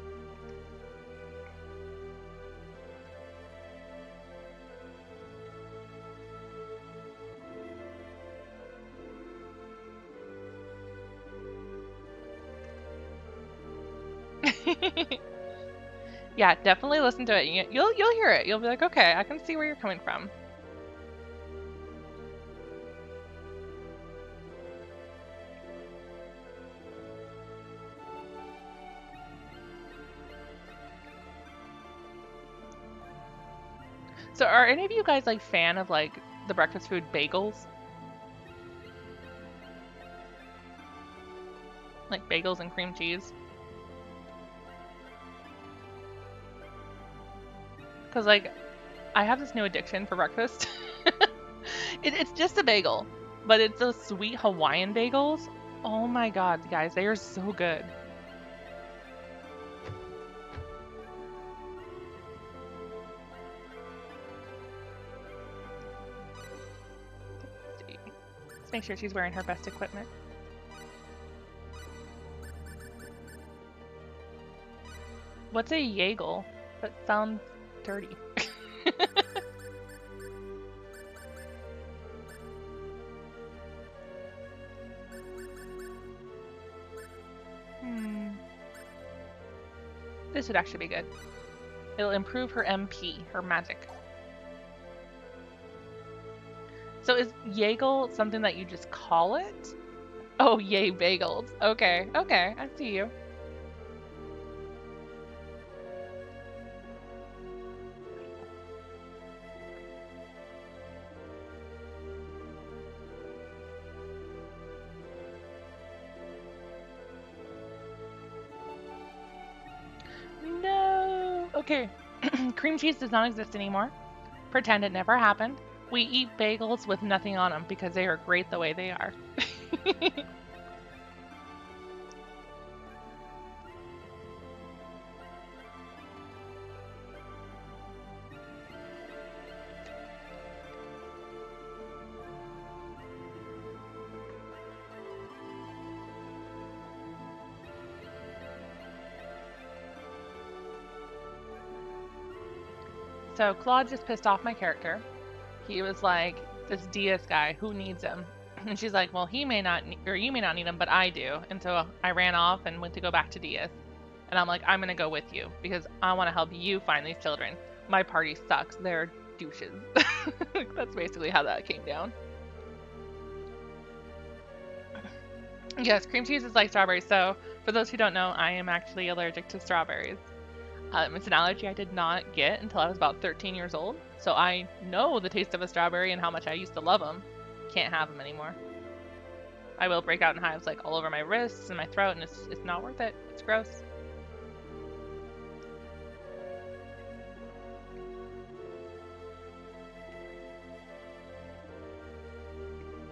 Yeah, definitely listen to it. You'll hear it. You'll be like, okay, I can see where you're coming from. So are any of you guys like fan of like the breakfast food bagels? Like bagels and cream cheese? Because like I have this new addiction for breakfast. It's just a bagel, but it's those sweet Hawaiian bagels. Oh my god, guys, they are so good. Let's make sure she's wearing her best equipment. What's a Yagel? That sounds dirty. This would actually be good. It'll improve her MP, her magic. So is Yagel something that you just call it? Oh, yay bagels. Okay, okay, I see you. No! Okay, cream cheese does not exist anymore. Pretend it never happened. We eat bagels with nothing on them because they are great the way they are. So Claude just pissed off my character. He was like, this Diaz guy, who needs him? And she's like, well, he may not, or you may not need him, but I do. And so I ran off and went to go back to Diaz. And I'm like, I'm going to go with you because I want to help you find these children. My party sucks. They're douches. That's basically how that came down. Yes, cream cheese is like strawberries. So for those who don't know, I am actually allergic to strawberries. It's an allergy I did not get until I was about 13 years old. So I know the taste of a strawberry and how much I used to love them. Can't have them anymore. I will break out in hives like all over my wrists and my throat, and it's not worth it. It's gross.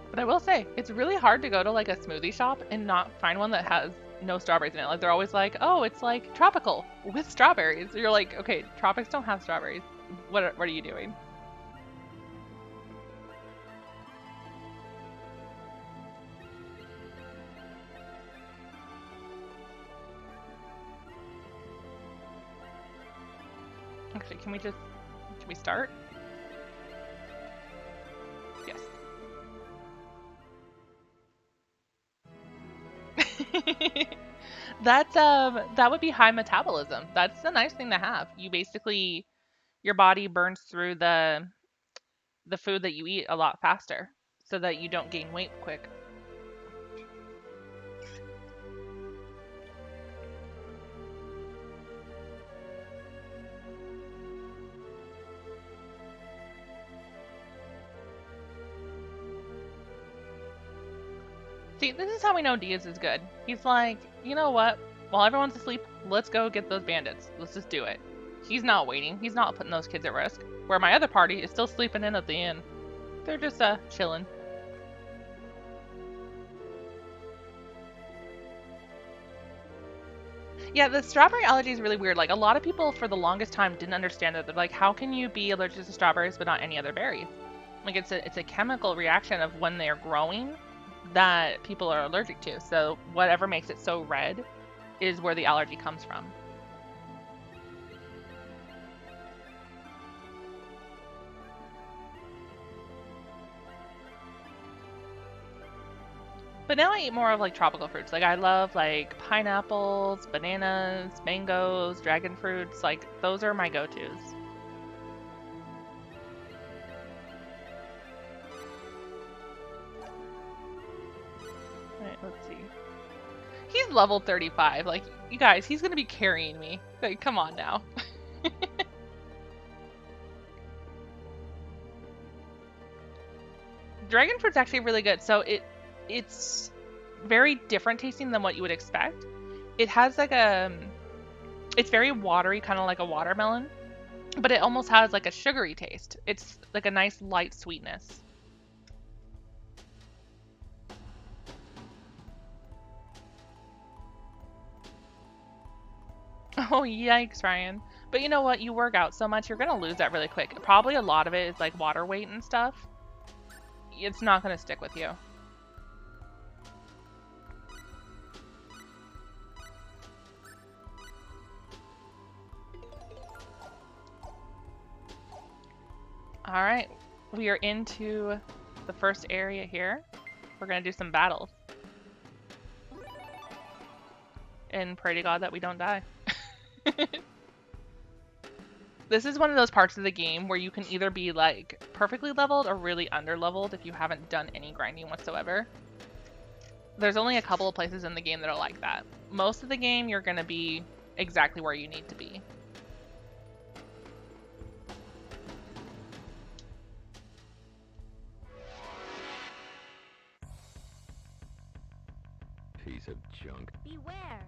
But I will say, it's really hard to go to like a smoothie shop and not find one that has no strawberries in it. Like they're always like, oh, it's like tropical with strawberries. You're like, okay, tropics don't have strawberries. What are you doing? Actually, can we start? Yes. That would be high metabolism. That's a nice thing to have. You basically your body burns through the food that you eat a lot faster so that you don't gain weight quick. See, this is how we know Diaz is good. He's like, you know what? While everyone's asleep, let's go get those bandits. Let's just do it. He's not waiting. He's not putting those kids at risk. Where my other party is still sleeping in at the inn. They're just, chilling. Yeah, the strawberry allergy is really weird. Like, a lot of people for the longest time didn't understand it. They're like, how can you be allergic to strawberries but not any other berries? Like, it's a chemical reaction of when they're growing that people are allergic to. So whatever makes it so red is where the allergy comes from. But now I eat more of like tropical fruits. Like I love like pineapples, bananas, mangoes, dragon fruits. Like those are my go-tos. Alright, let's see. He's level 35. Like, you guys, he's gonna be carrying me. Like, come on now. Dragon fruit's actually really good. So it's very different tasting than what you would expect. It has like it's very watery, kind of like a watermelon, but it almost has like a sugary taste. It's like a nice light sweetness. Oh, yikes, Ryan. But you know what? You work out so much, you're going to lose that really quick. Probably a lot of it is like water weight and stuff. It's not going to stick with you. All right, we are into the first area here. We're going to do some battles. And pray to God that we don't die. This is one of those parts of the game where you can either be like perfectly leveled or really under-leveled if you haven't done any grinding whatsoever. There's only a couple of places in the game that are like that. Most of the game you're going to be exactly where you need to be. Piece of junk. Beware.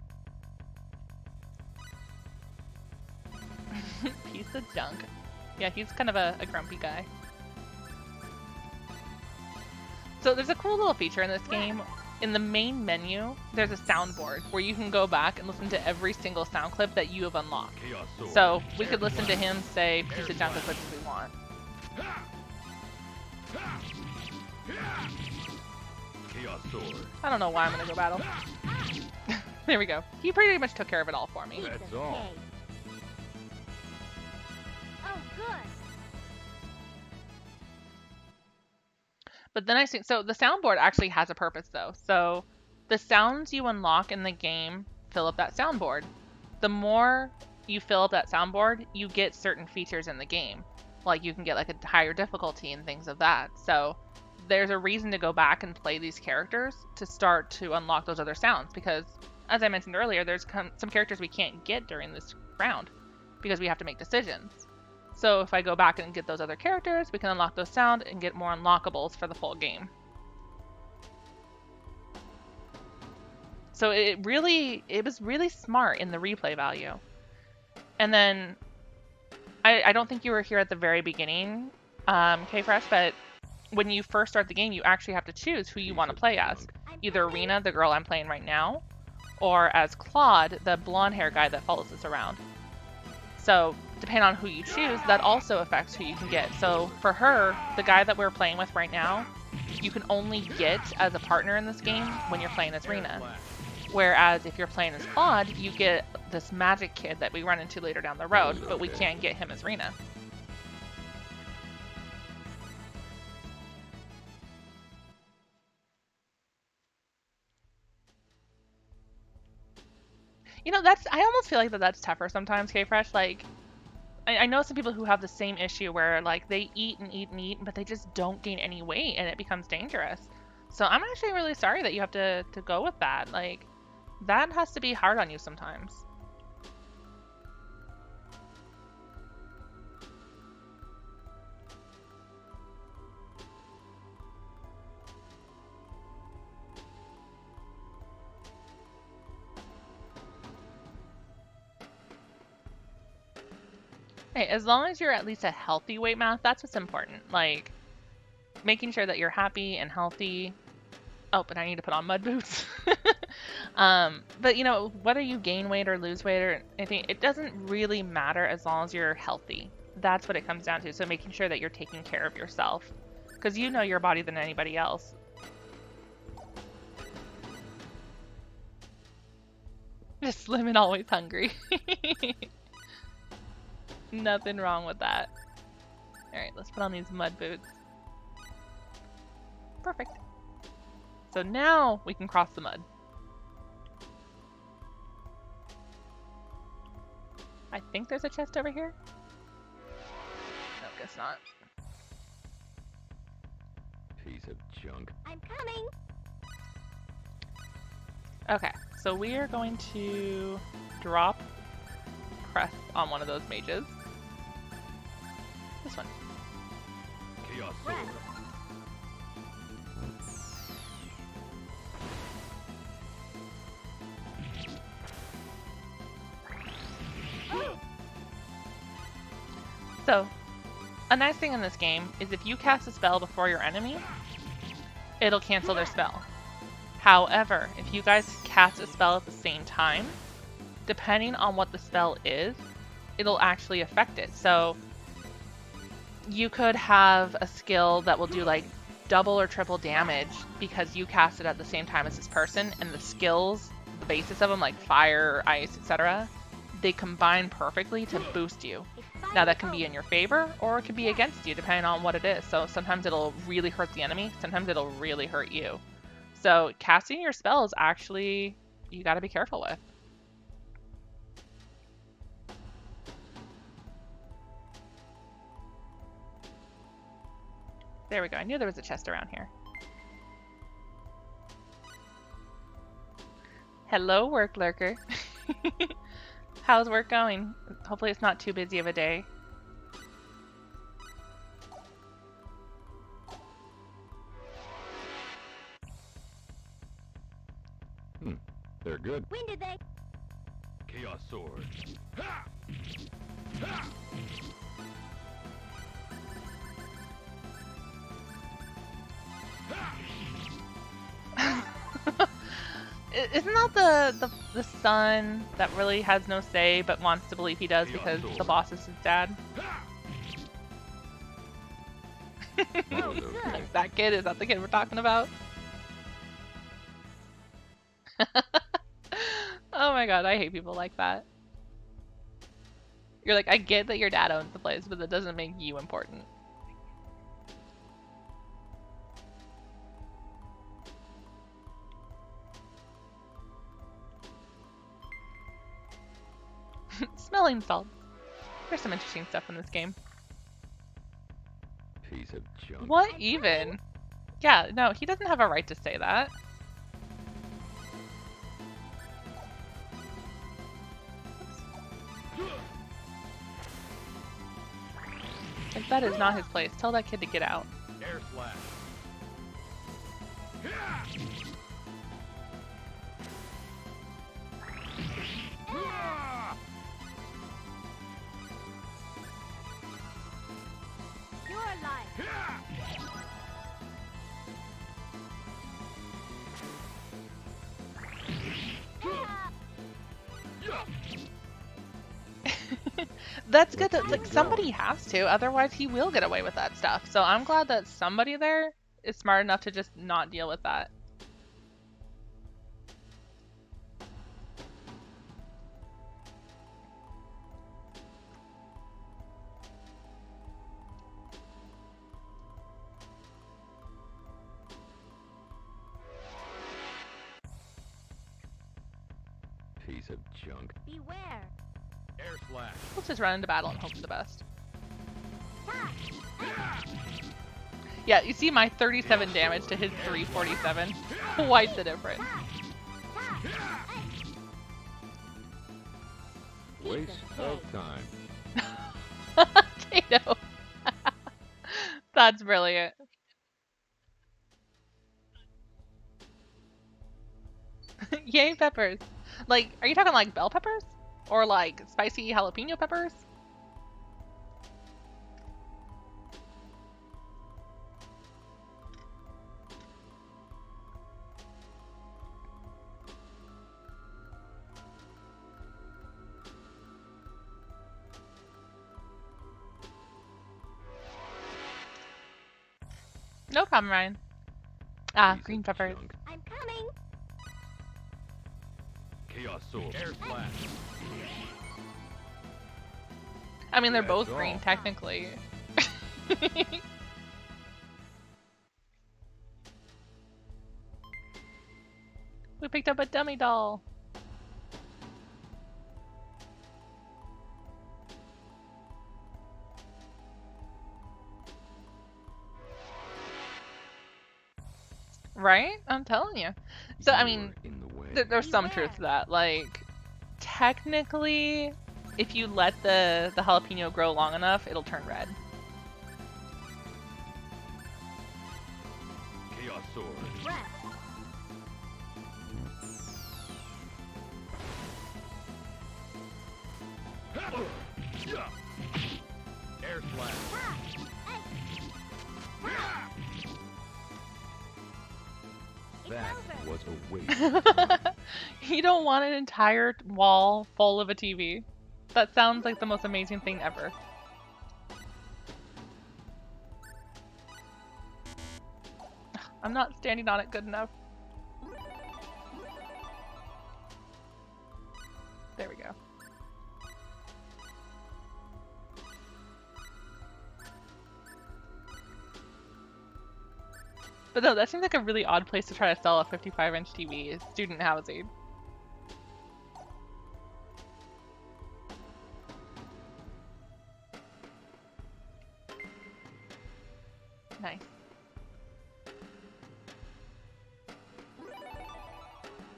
Piece of junk. Yeah, he's kind of a grumpy guy. So there's a cool little feature in this game. In the main menu, there's a soundboard where you can go back and listen to every single sound clip that you have unlocked. So we could listen to him say piece of junk as much as we want. I don't know why I'm gonna go battle. There we go. He pretty much took care of it all for me. That's all. Oh, good. But then I think, so the soundboard actually has a purpose though. So the sounds you unlock in the game fill up that soundboard. The more you fill up that soundboard, you get certain features in the game. Like you can get like a higher difficulty and things of that. So there's a reason to go back and play these characters to start to unlock those other sounds. Because as I mentioned earlier, there's some characters we can't get during this round because we have to make decisions. So if I go back and get those other characters, we can unlock those sound and get more unlockables for the full game. So it was really smart in the replay value. And then I don't think you were here at the very beginning, K-Fresh, but when you first start the game, you actually have to choose who you want to play as. Either Rena, the girl I'm playing right now, or as Claude, the blonde hair guy that follows us around. So depending on who you choose, that also affects who you can get. So for her, the guy that we're playing with right now, you can only get as a partner in this game when you're playing as Rena. Whereas if you're playing as Claude, you get this magic kid that we run into later down the road, but we can't get him as Rena. You know, I almost feel like that's tougher sometimes, K-Fresh. Like, I know some people who have the same issue where, like, they eat and eat and eat, but they just don't gain any weight, and it becomes dangerous. So I'm actually really sorry that you have to go with that. Like, that has to be hard on you sometimes. Hey, as long as you're at least a healthy weight mass, that's what's important. Like, making sure that you're happy and healthy. Oh, but I need to put on mud boots. But you know, whether you gain weight or lose weight or anything, it doesn't really matter as long as you're healthy. That's what it comes down to. So making sure that you're taking care of yourself, because you know your body than anybody else. Just slim and always hungry. Nothing wrong with that. Alright, let's put on these mud boots. Perfect. So now we can cross the mud. I think there's a chest over here. No, guess not. Piece of junk. I'm coming. Okay, so we are going to drop press on one of those mages. This one. Chaos Rest. sword. So, a nice thing in this game is if you cast a spell before your enemy, it'll cancel their spell. However, if you guys cast a spell at the same time, depending on what the spell is, it'll actually affect it. So, you could have a skill that will do like double or triple damage because you cast it at the same time as this person, and the skills, the basis of them, like fire, ice, etc., they combine perfectly to boost you. Now that can be in your favor or it can be against you depending on what it is. So sometimes it'll really hurt the enemy, sometimes it'll really hurt you. So casting your spells actually, you gotta be careful with. There we go, I knew there was a chest around here. Hello, work lurker. How's work going? Hopefully it's not too busy of a day. They're good. When did they? Chaos sword. Isn't that the son that really has no say but wants to believe he does because the boss is his dad? Oh, good. That kid? Is that the kid we're talking about? Oh my god, I hate people like that. You're like, I get that your dad owns the place, but that doesn't make you important. Smelling salts. There's some interesting stuff in this game. Piece of junk. What even? Yeah, no, he doesn't have a right to say that. Like, that is not his place. Tell that kid to get out. Air slash. You're alive. That's good that, like, somebody has to, otherwise he will get away with that stuff. So I'm glad that somebody there is smart enough to just not deal with that. Piece of junk. Beware. Air slash. Let's just run into battle and hope for the best. Yeah, you see my 37 damage to his 347. Quite the difference. Waste of time. Potato. That's brilliant. Yay, peppers. Like, are you talking like bell peppers? Or like spicy jalapeno peppers? No problem, Ryan. Ah, Piece green of peppers. junk. I'm coming. Chaos sword. Air slash. I mean, they're That's both all. green, technically. We picked up a dummy doll. Right? I'm telling you. So, I mean, You're in the way. there's some truth to that. Like, technically, if you let the jalapeno grow long enough, it'll turn red. Chaos sword. Rest. Air slash. It's That over. was a waste of time. You don't want an entire wall full of a TV. That sounds like the most amazing thing ever. I'm not standing on it good enough. There we go. But no, that seems like a really odd place to try to sell a 55-inch TV, is student housing. Nice.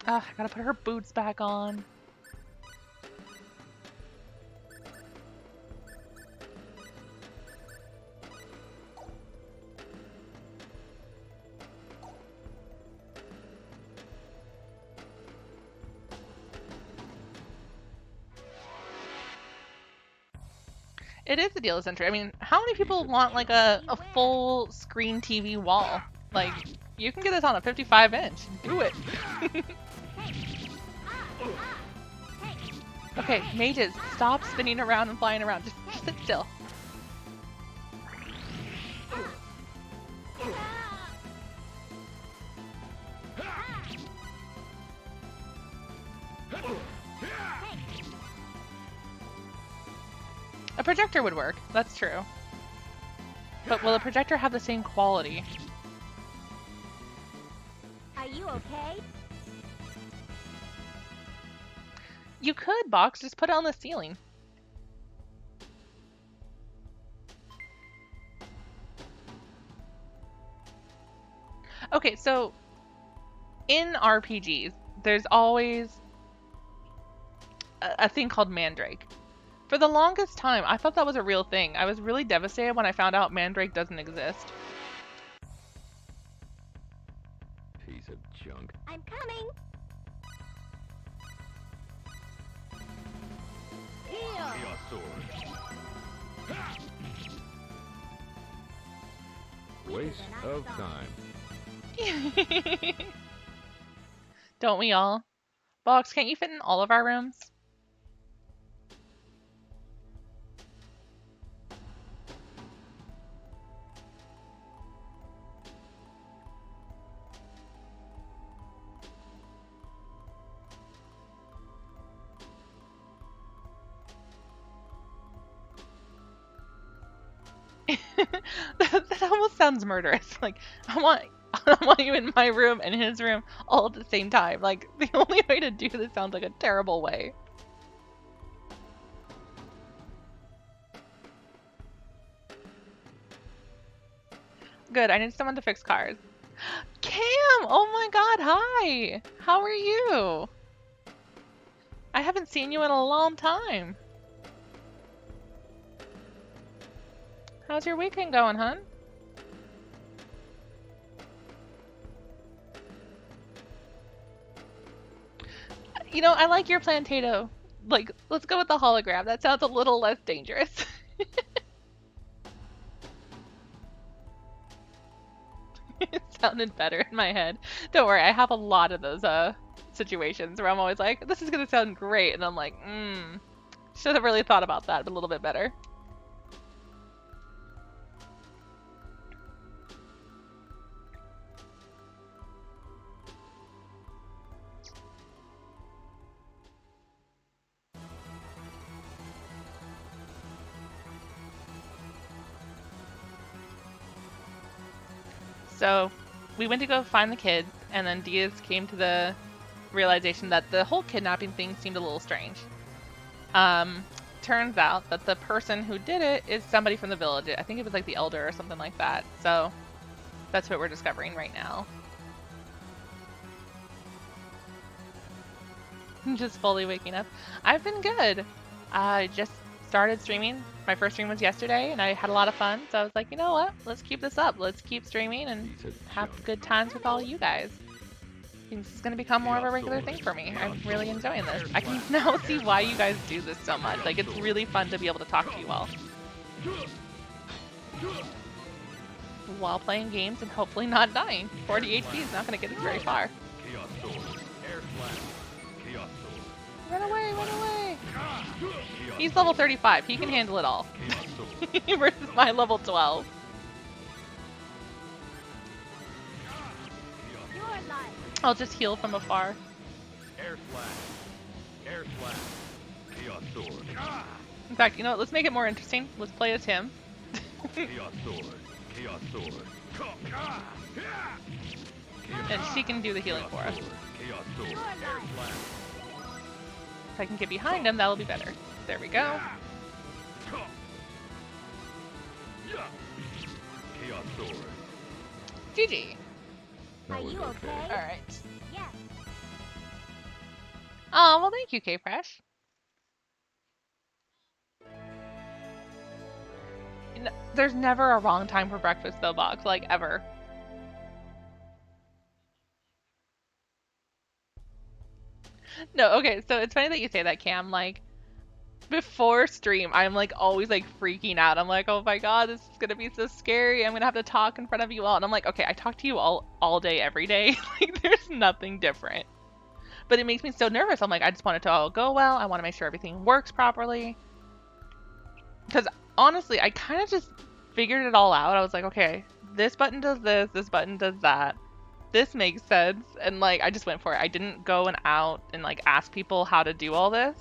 Ah, I gotta put her boots back on. It is a deal century. I mean, how many people want like a full screen TV wall? Like, you can get this on a 55-inch. Do it. Okay, mages, stop spinning around and flying around. Just sit still. A projector would work. That's true. But will a projector have the same quality? Are you okay? You could, Box. Just put it on the ceiling. Okay, so in RPGs, there's always a thing called Mandrake. For the longest time, I thought that was a real thing. I was really devastated when I found out Mandrake doesn't exist. Piece of junk. I'm coming. Heal. Chaos sword. Waste of time. Don't we all? Box, can't you fit in all of our rooms? That almost sounds murderous. Like, I want you in my room and his room all at the same time. Like, the only way to do this sounds like a terrible way. Good, I need someone to fix cars. Cam! Oh my god, hi! How are you? I haven't seen you in a long time. How's your weekend going, hun? You know, I like your plan, Tato. Like, let's go with the hologram. That sounds a little less dangerous. It sounded better in my head. Don't worry, I have a lot of those situations where I'm always like, this is gonna sound great, and I'm like, should have really thought about that a little bit better. So we went to go find the kids, and then Diaz came to the realization that the whole kidnapping thing seemed a little strange. Turns out that the person who did it is somebody from the village. I think it was like the elder or something like that. So that's what we're discovering right now. Just fully waking up. I've been good. I just started streaming. My first stream was yesterday, and I had a lot of fun. So I was like, you know what? Let's keep this up. Let's keep streaming and Piece of have junk. good times with all you guys. This is going to become more of a regular thing for me. I'm really enjoying this. I can now see why you guys do this so much. Like, it's really fun to be able to talk to you all while playing games and hopefully not dying. 40 HP is not going to get us very far. Chaos sword. Air slash. Chaos sword. Run away, run away! Chaos He's level 35. He can handle it all. Chaos sword. Versus my level 12. You're alive. I'll just heal from afar. Air slash. Air slash. Chaos sword. In fact, you know what? Let's make it more interesting. Let's play as him. Chaos sword. Chaos sword. And she can do the healing for us. Chaos sword. You're Air alive. slash. If I can get behind him, that'll be better. There we go. Chaos sword. GG. Are That was you okay? Alright. Yes. Oh, well, thank you, K-Fresh. There's never a wrong time for breakfast, though, Box. Like, ever. No, okay, so it's funny that you say that, Cam. Like, before stream, I'm, like, always, like, freaking out. I'm like, oh my god, this is gonna be so scary. I'm gonna have to talk in front of you all. And I'm like, okay, I talk to you all day, every day. Like, there's nothing different. But it makes me so nervous. I'm like, I just want it to all go well. I want to make sure everything works properly. Because honestly, I kind of just figured it all out. I was like, okay, this button does this button does that. This makes sense. And like, I just went for it. I didn't go and out and like ask people how to do all this.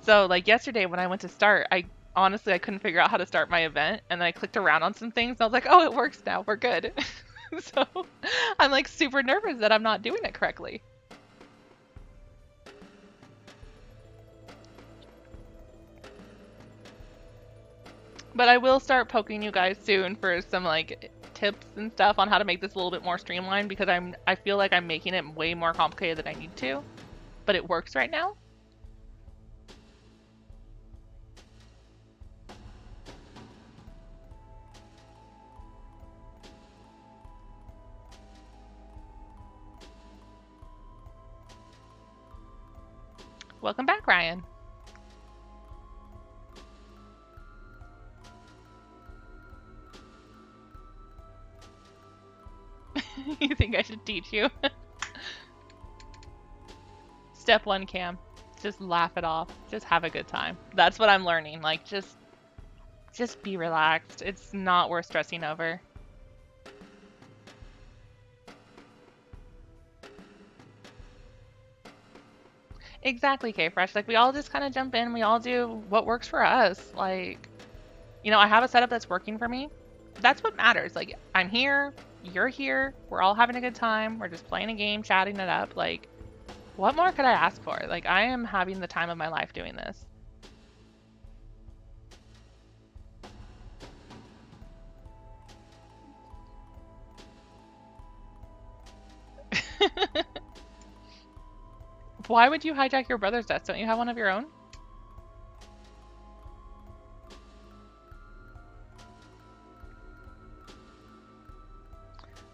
So like yesterday when I went to start, I couldn't figure out how to start my event. And then I clicked around on some things and I was like, oh, it works now. We're good. So I'm like super nervous that I'm not doing it correctly. But I will start poking you guys soon for some like tips and stuff on how to make this a little bit more streamlined because I feel like I'm making it way more complicated than I need to. But it works right now. Welcome back, Ryan. You think I should teach you? Step 1, Cam. Just laugh it off. Just have a good time. That's what I'm learning. Like, just be relaxed. It's not worth stressing over. Exactly, K-Fresh. Like, we all just kind of jump in. We all do what works for us. Like, you know, I have a setup that's working for me. That's what matters. Like, I'm here. You're here. We're all having a good time. We're just playing a game, chatting it up. Like, what more could I ask for? Like, I am having the time of my life doing this. Why would you hijack your brother's desk? Don't you have one of your own?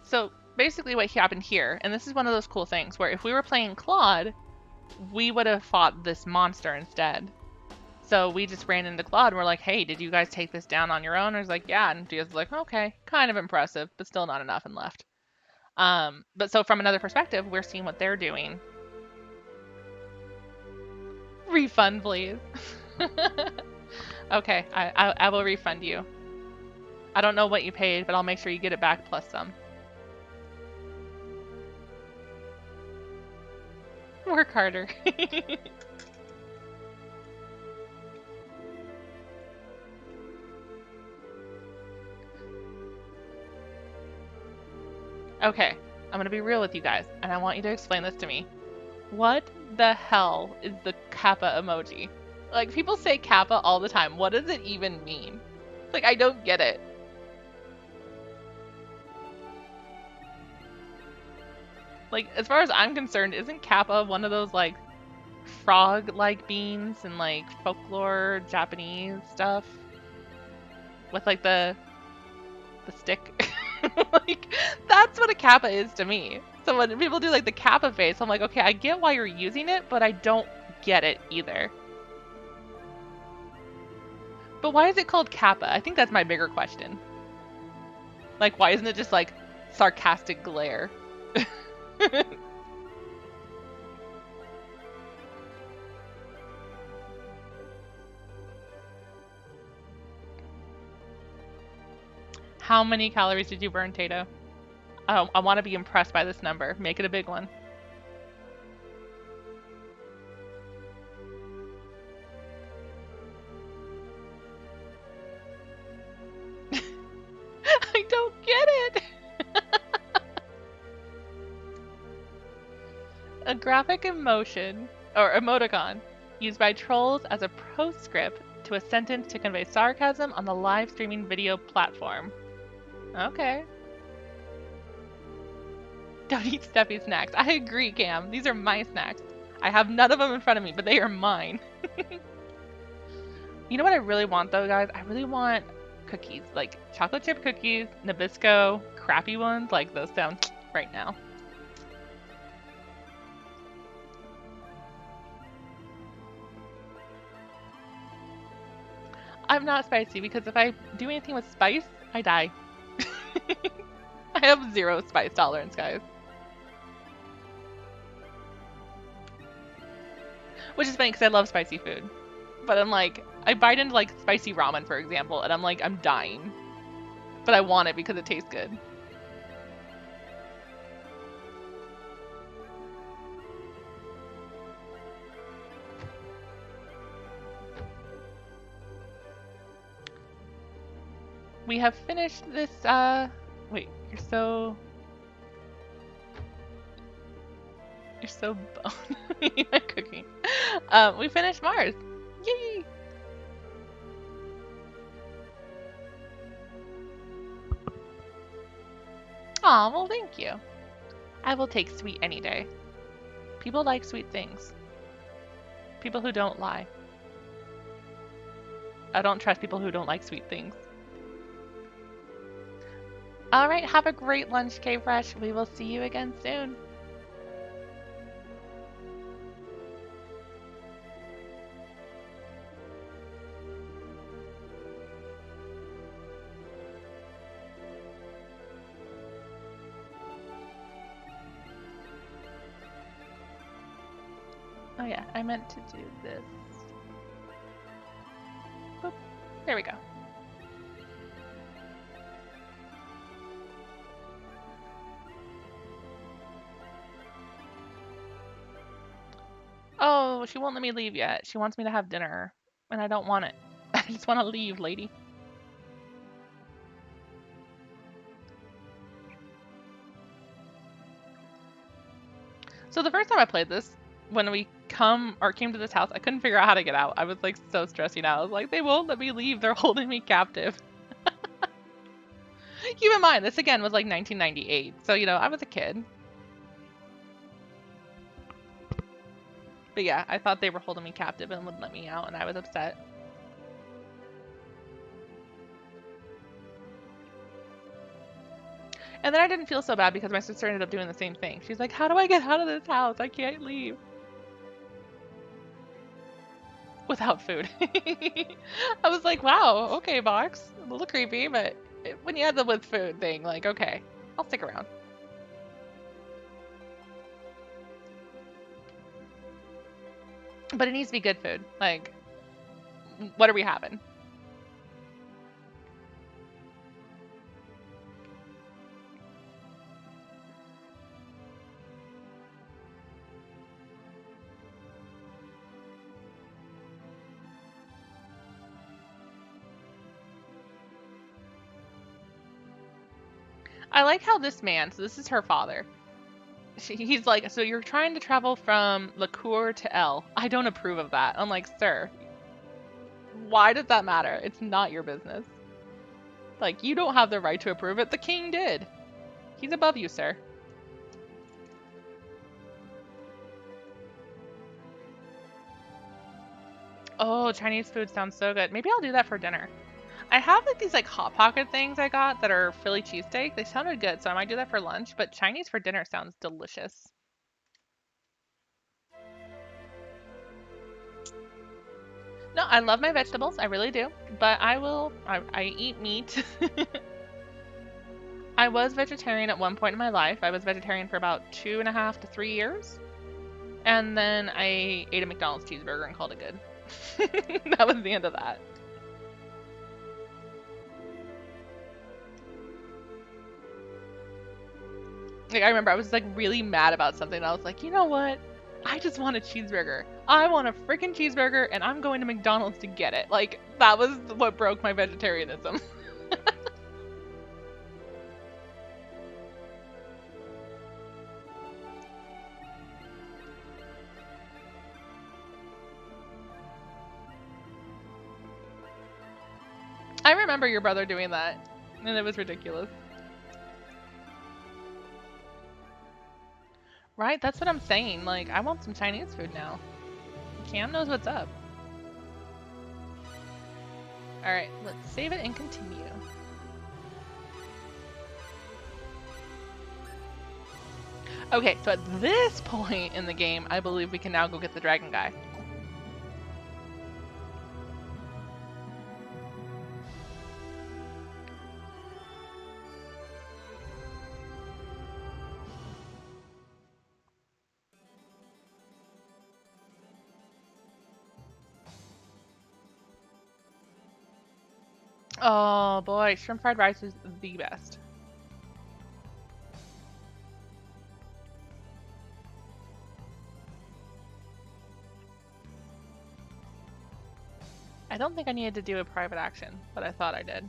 So basically what happened here, and this is one of those cool things, where if we were playing Claude, we would have fought this monster instead. So we just ran into Claude and we're like, hey, did you guys take this down on your own? And he's like, yeah. And Diaz was like, okay, kind of impressive, but still not enough and left. But so from another perspective, we're seeing what they're doing. Refund, please. Okay, I will refund you. I don't know what you paid, but I'll make sure you get it back plus some. Work harder. Okay, I'm gonna be real with you guys, and I want you to explain this to me. What the hell is the kappa emoji? Like, people say kappa all the time. What does it even mean? Like, I don't get it. Like, as far as I'm concerned, isn't kappa one of those, like, frog-like beans and, like, folklore Japanese stuff? With, like, the stick? Like, that's what a kappa is to me. So when people do, like, the kappa face, I'm like, okay, I get why you're using it, but I don't get it either. But why is it called kappa? I think that's my bigger question. Like, why isn't it just, like, sarcastic glare? How many calories did you burn, Tato? I want to be impressed by this number. Make it a big one. I don't get it. A graphic emotion, or emoticon, used by trolls as a postscript to a sentence to convey sarcasm on the live streaming video platform. Okay. Don't eat Steffi's snacks. I agree, Cam. These are my snacks. I have none of them in front of me, but they are mine. You know what I really want, though, guys? I really want cookies. Like, chocolate chip cookies, Nabisco, crappy ones. Like, those sound right now. I'm not spicy because if I do anything with spice, I die. I have 0 spice tolerance, guys. Which is funny because I love spicy food. But I'm like, I bite into like spicy ramen, for example, and I'm like, I'm dying. But I want it because it tastes good. We have finished this, wait, you're so bone. Cooking. We finished Mars. Yay! Aw, well, thank you. I will take sweet any day. People like sweet things. People who don't lie. I don't trust people who don't like sweet things. Alright, have a great lunch, K-Fresh. We will see you again soon. Oh yeah, I meant to do this. Boop. There we go. Oh, she won't let me leave yet. She wants me to have dinner, and I don't want it. I just want to leave, lady. So the first time I played this, when we came to this house, I couldn't figure out how to get out. I was like so stressing out. I was like, they won't let me leave. They're holding me captive. Keep in mind, this again was like 1998. So, you know, I was a kid. But yeah, I thought they were holding me captive and wouldn't let me out, and I was upset. And then I didn't feel so bad because my sister ended up doing the same thing. She's like, how do I get out of this house? I can't leave. Without food. I was like, wow, okay, box. A little creepy, but when you had the with food thing, like, okay, I'll stick around. But it needs to be good food. Like, what are we having? I like how this man, so this is her father. He's like, so you're trying to travel from Liqueur to L. I don't approve of that. I'm like, sir, why does that matter? It's not your business. Like, you don't have the right to approve it. The king did. He's above you, sir. Oh, Chinese food sounds so good. Maybe I'll do that for dinner. I have like these like Hot Pocket things I got that are Philly cheesesteak. They sounded good, so I might do that for lunch, but Chinese for dinner sounds delicious. No, I love my vegetables, I really do, but I eat meat. I was vegetarian at one point in my life. I was vegetarian for about 2.5 to 3 years. And then I ate a McDonald's cheeseburger and called it good. That was the end of that. Like, I remember I was like really mad about something. I was like, you know what? I just want a cheeseburger. I want a freaking cheeseburger and I'm going to McDonald's to get it. Like, that was what broke my vegetarianism. I remember your brother doing that, and it was ridiculous. Right? That's what I'm saying. Like, I want some Chinese food now. Cam knows what's up. Alright, let's save it and continue. Okay, so at this point in the game, I believe we can now go get the dragon guy. Oh boy, shrimp fried rice is the best. I don't think I needed to do a private action, but I thought I did.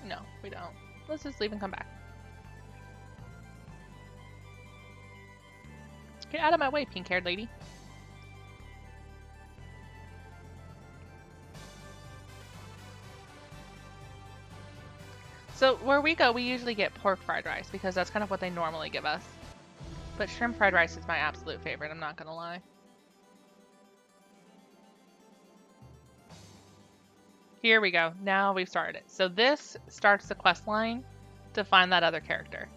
No, we don't. Let's just leave and come back. Get out of my way, pink-haired lady. So where we go, we usually get pork fried rice because that's kind of what they normally give us. But shrimp fried rice is my absolute favorite, I'm not gonna lie. Here we go. Now we've started it. So this starts the quest line to find that other character.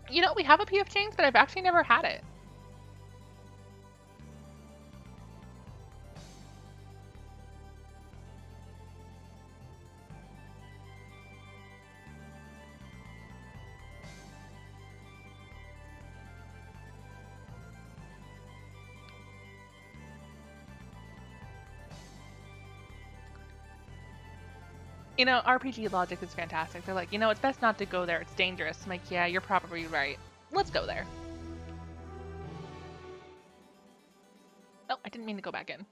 You know, we have a PF Chang's, but I've actually never had it. You know, RPG logic is fantastic. They're like, you know, it's best not to go there. It's dangerous. I'm like, yeah, you're probably right. Let's go there. Oh, I didn't mean to go back in.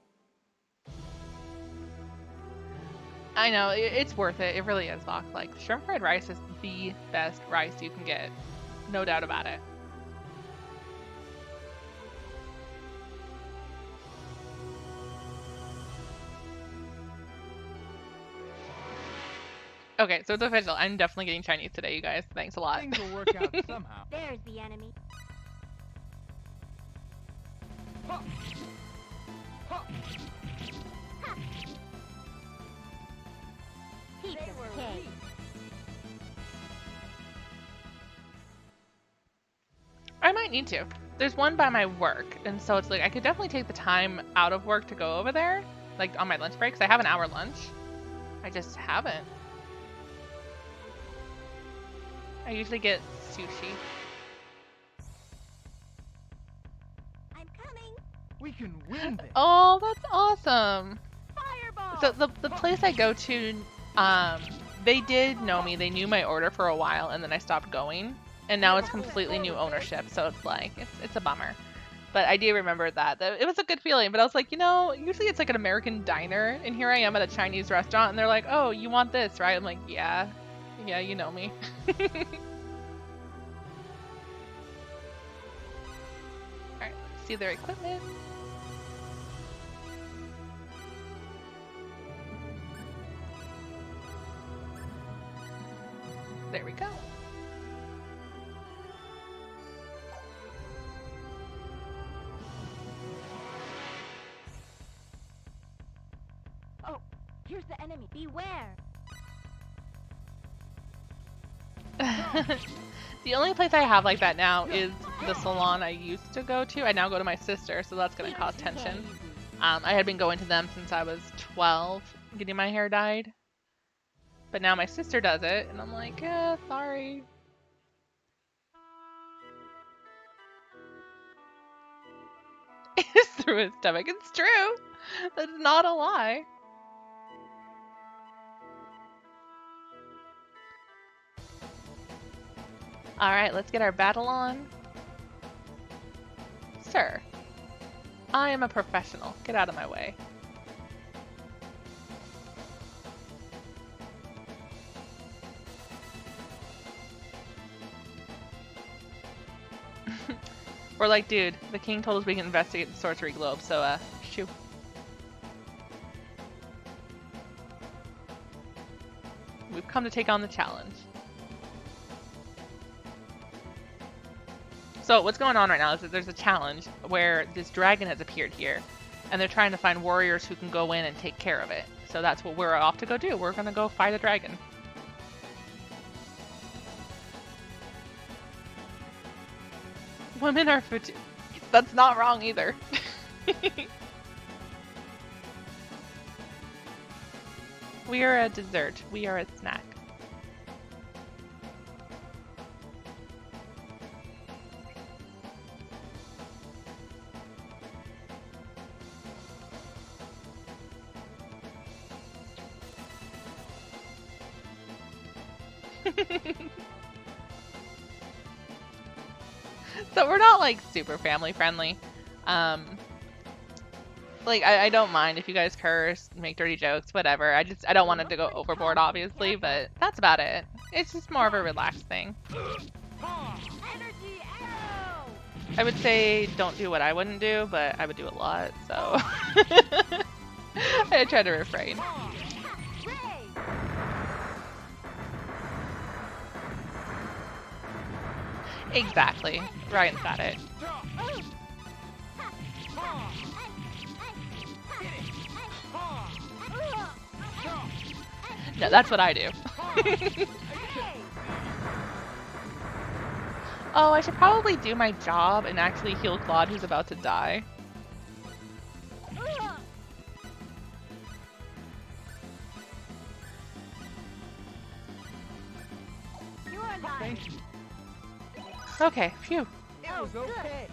I know, it's worth it. It really is, Vox. Like, shrimp fried rice is the best rice you can get. No doubt about it. Okay, so it's official. I'm definitely getting Chinese today, you guys. Thanks a lot. Things will work out somehow. There's the enemy. Ha! Ha! Piece of cake. I might need to. There's one by my work, and so it's like I could definitely take the time out of work to go over there, like on my lunch breaks. I have an hour lunch. I just haven't. I usually get sushi. I'm coming. We can win this. Oh, that's awesome. Fireball. So the place I go to, they did know me. They knew my order for a while, and then I stopped going. And now it's completely new ownership, so it's like, it's a bummer. But I do remember that. It was a good feeling. But I was like, you know, usually it's like an American diner, and here I am at a Chinese restaurant, and they're like, oh, you want this, right? I'm like, yeah. Yeah, you know me. Alright, let's see their equipment. There we go. Oh, here's the enemy. Beware. The only place I have like that now is the salon I used to go to. I now go to my sister, so that's going to cause tension. I had been going to them since I was 12, getting my hair dyed. But now my sister does it, and I'm like, sorry. It's through his stomach. It's true. That's not a lie. Alright, let's get our battle on. Sir, I am a professional. Get out of my way. We're like, dude, the king told us we can investigate the sorcery globe, so, shoo. We've come to take on the challenge. So what's going on right now is that there's a challenge where this dragon has appeared here, and they're trying to find warriors who can go in and take care of it. So that's what we're off to go do. We're gonna go fight a dragon. Women are food. That's not wrong either. We are a dessert. We are a snack. So we're not like super family friendly. Like I don't mind if you guys curse, make dirty jokes, whatever. I don't want it to go overboard, obviously, but that's about it. It's just more of a relaxed thing. Energy arrow. I would say don't do what I wouldn't do, but I would do a lot, so I try to refrain. Ray. Exactly. Ryan's got it. No, that's what I do. Oh, I should probably do my job and actually heal Claude, who's about to die. You are not. Thank you. Okay, phew. It was okay.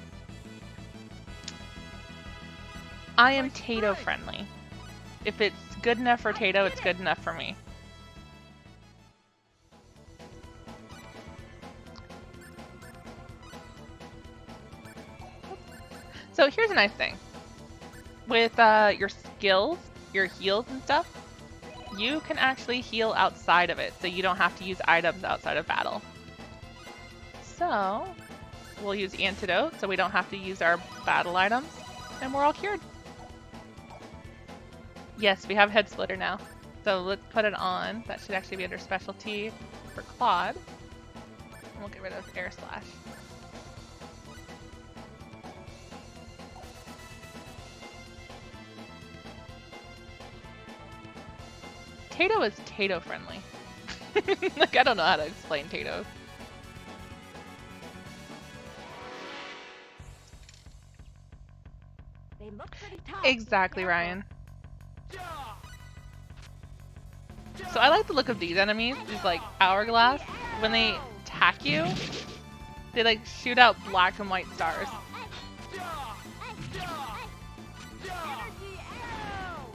I am Tato friendly. If it's good enough for Tato, it's good enough for me. So here's a nice thing. With your skills, your heals and stuff, you can actually heal outside of it, so you don't have to use items outside of battle. So we'll use antidote, so we don't have to use our battle items, and we're all cured. Yes, we have head splitter now. So let's put it on. That should actually be under specialty for Claude. And we'll get rid of air slash. Tato is Tato friendly. Like, I don't know how to explain Tato. They look pretty tough. Exactly, Ryan. So I like the look of these enemies, these like hourglass. When they attack you, they like shoot out black and white stars. Energy arrow.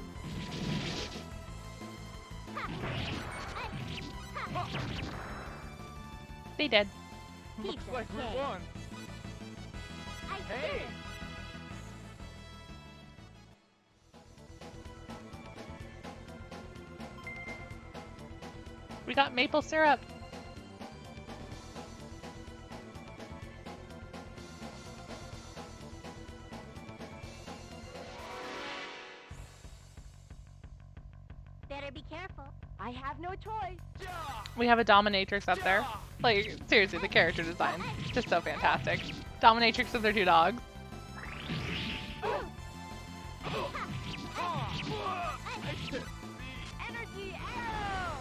They did. Looks Pizza like we cake. won. I did Hey. it. We got maple syrup. Better be careful. I have no choice. We have a dominatrix up there. Like, seriously, the character design just so fantastic. Dominatrix with their two dogs. Energy arrow!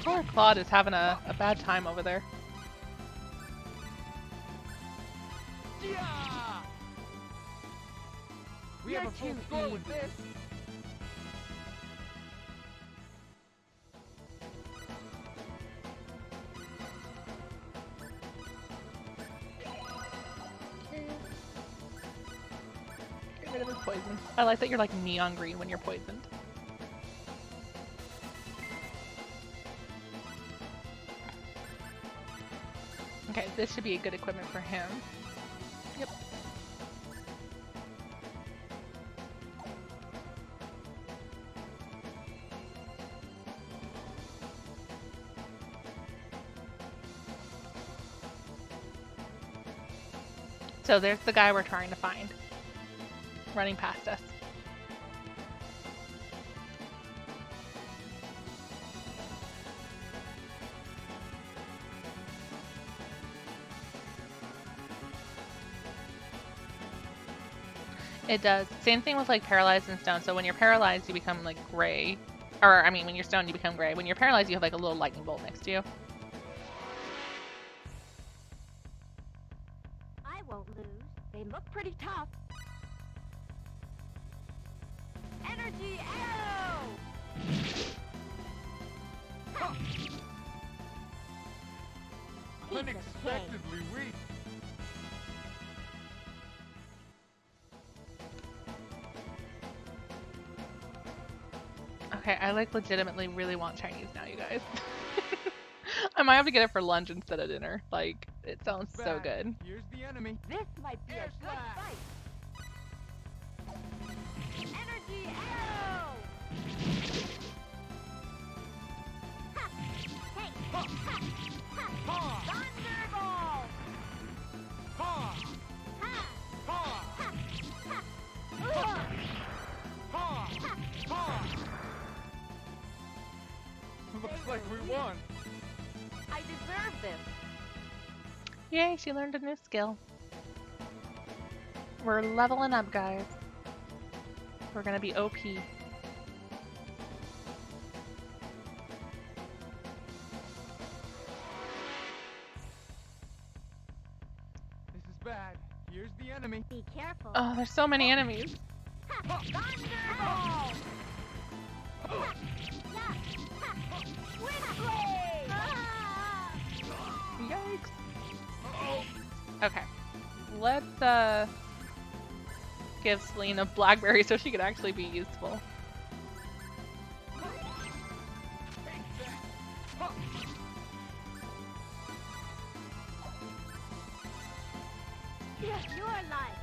Poor Claude is having a bad time over there. We have a full score with this. Get rid of his poison. I like that you're like neon green when you're poisoned. Okay, this should be a good equipment for him. Yep. So there's the guy we're trying to find. Running past us. It does. Same thing with like paralyzed and stone. So when you're paralyzed, you become like gray. Or, I mean, when you're stoned, you become gray. When you're paralyzed, you have like a little lightning bolt next to you. I won't lose. They look pretty tough. Energy arrow! Piece of cake. Unexpectedly weak. Okay, I like legitimately really want Chinese now, you guys. I might have to get it for lunch instead of dinner. Like, it sounds so Bad. good. Here's the enemy. This might be a Air good slash. fight. Energy arrow! Ha! Hey! Ha! Ha! Thunderball! Ha! Ha! Ha! Ha! Ha! Ha! Ha! Looks like we won. I deserve this. Yay, she learned a new skill. We're leveling up, guys. We're gonna be OP. This is bad. Here's the enemy. Be careful. Oh, there's so many enemies. Ha! Thunderball! Ha! Yeah! Ha! Switchblade! Ah! Yikes. Oh. Okay. Let's give Celine a blackberry so she could actually be useful. Yes, you're alive.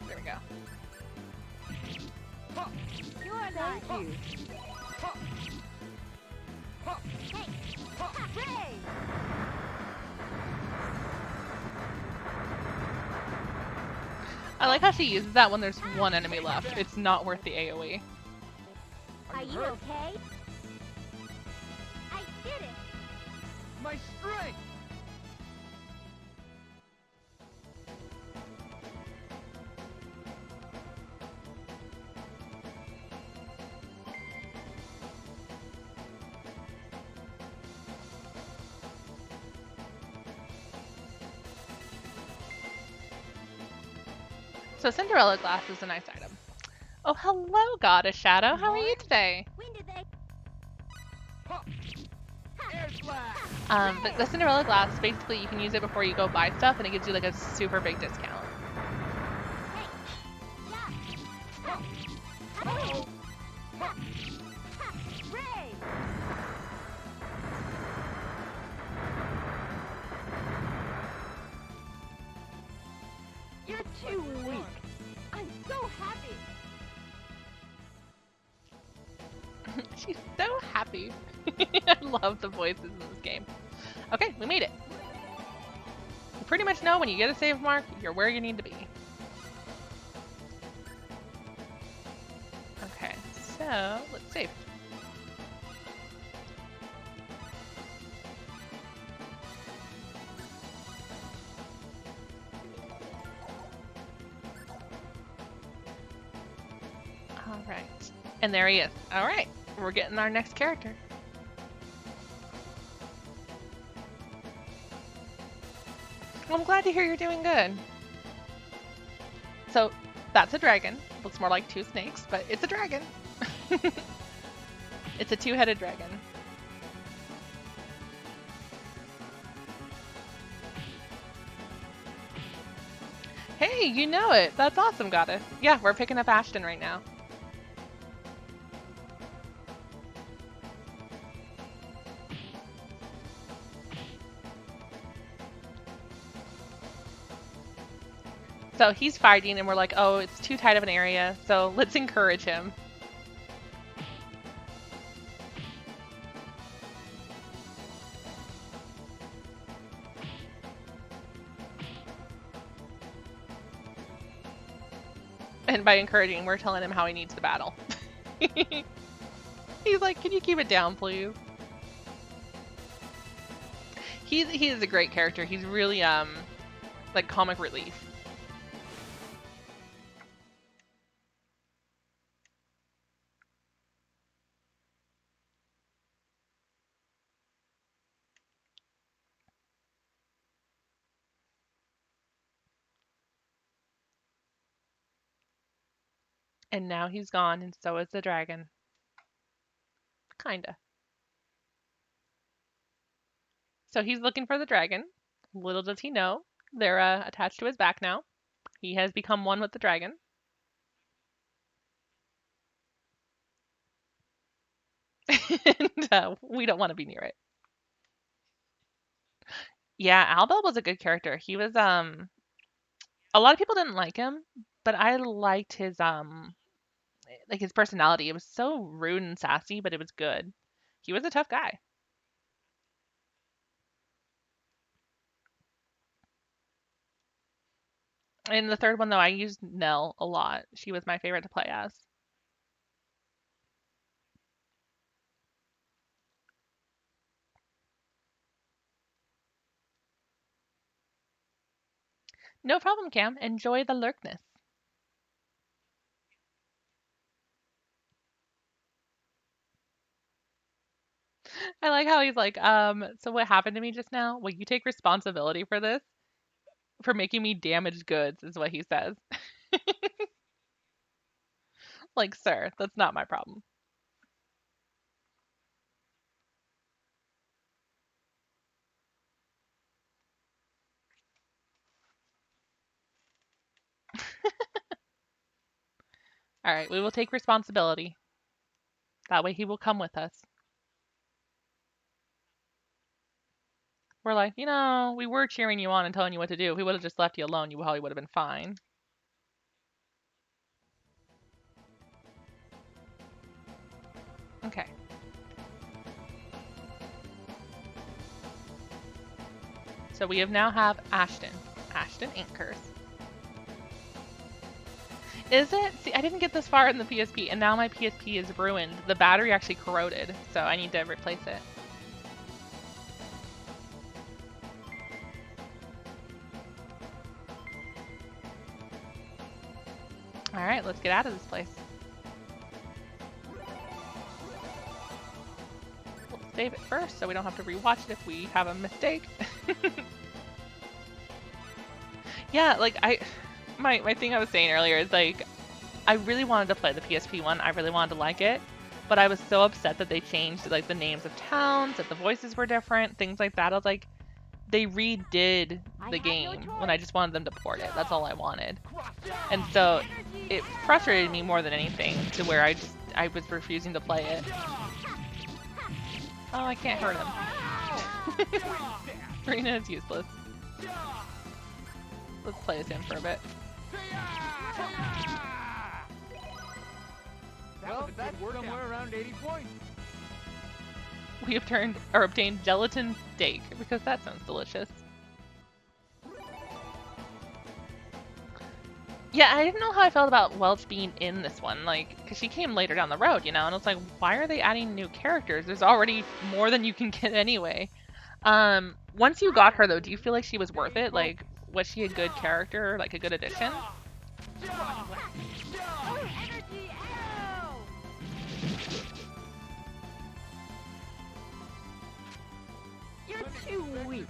There we go. You're alive. Thank you. Hey! Ha! Ray! I like how she uses that when there's one enemy left. It's not worth the AoE. Are you hurt? okay? I did it! My strength. So Cinderella glass is a nice item. Oh, hello, Goddess Shadow. How are you today? When did they? Ha! Air slash. The Cinderella glass, basically you can use it before you go buy stuff and it gives you like a super big discount. Hey! Yeah! Ha! Ha! Oh. Ha! Ha! Ray! You're too weak. I'm She's so happy. I love the voices in this game. Okay, we made it. You pretty much know when you get a save mark, you're where you need to be. Okay, so let's save. All right, and there he is. All right, we're getting our next character. I'm glad to hear you're doing good. So that's a dragon. Looks more like two snakes, but it's a dragon. It's a two-headed dragon. Hey, you know it. That's awesome, Goddess. Yeah, we're picking up Ashton right now. So he's fighting, and we're like, oh, it's too tight of an area, so let's encourage him. And by encouraging, we're telling him how he needs to battle. He's like, can you keep it down, please? He is a great character. He's really, like, comic relief. And now he's gone, and so is the dragon. Kinda. So he's looking for the dragon. Little does he know, they're attached to his back now. He has become one with the dragon. And we don't want to be near it. Yeah, Albel was a good character. He was a lot of people didn't like him, but I liked his like his personality. It was so rude and sassy, but it was good. He was a tough guy. In the third one though, I used Nell a lot. She was my favorite to play as. No problem, Cam. Enjoy the lurkness. I like how he's like, so what happened to me just now? Will you take responsibility for this? For making me damaged goods, is what he says. Like, sir, that's not my problem. All right, we will take responsibility. That way he will come with us. We're like, we were cheering you on and telling you what to do. If we would have just left you alone, you probably would have been fine. Okay. So we now have Ashton. Ashton Inkers. Is it? See, I didn't get this far in the PSP, and now my PSP is ruined. The battery actually corroded, so I need to replace it. Alright, let's get out of this place. We'll save it first so we don't have to rewatch it if we have a mistake. Yeah, like my thing I was saying earlier is like I really wanted to play the PSP one. I really wanted to like it, but I was so upset that they changed like the names of towns, that the voices were different, things like that. I was like, they redid the game when I just wanted them to port it. That's all I wanted. And so it frustrated me more than anything to where I was refusing to play it. Oh, I can't hurt him. Rena is useless. Let's play as him for a bit. Well, that's somewhere around 80 points. We have obtained gelatin steak because that sounds delicious. Yeah, I didn't know how I felt about Welch being in this one, like, because she came later down the road, you know, and it's like, why are they adding new characters? There's already more than you can get anyway. Once you got her, though, do you feel like she was worth it? Like, was she a good character, like a good addition? Energy arrow! You're too weak.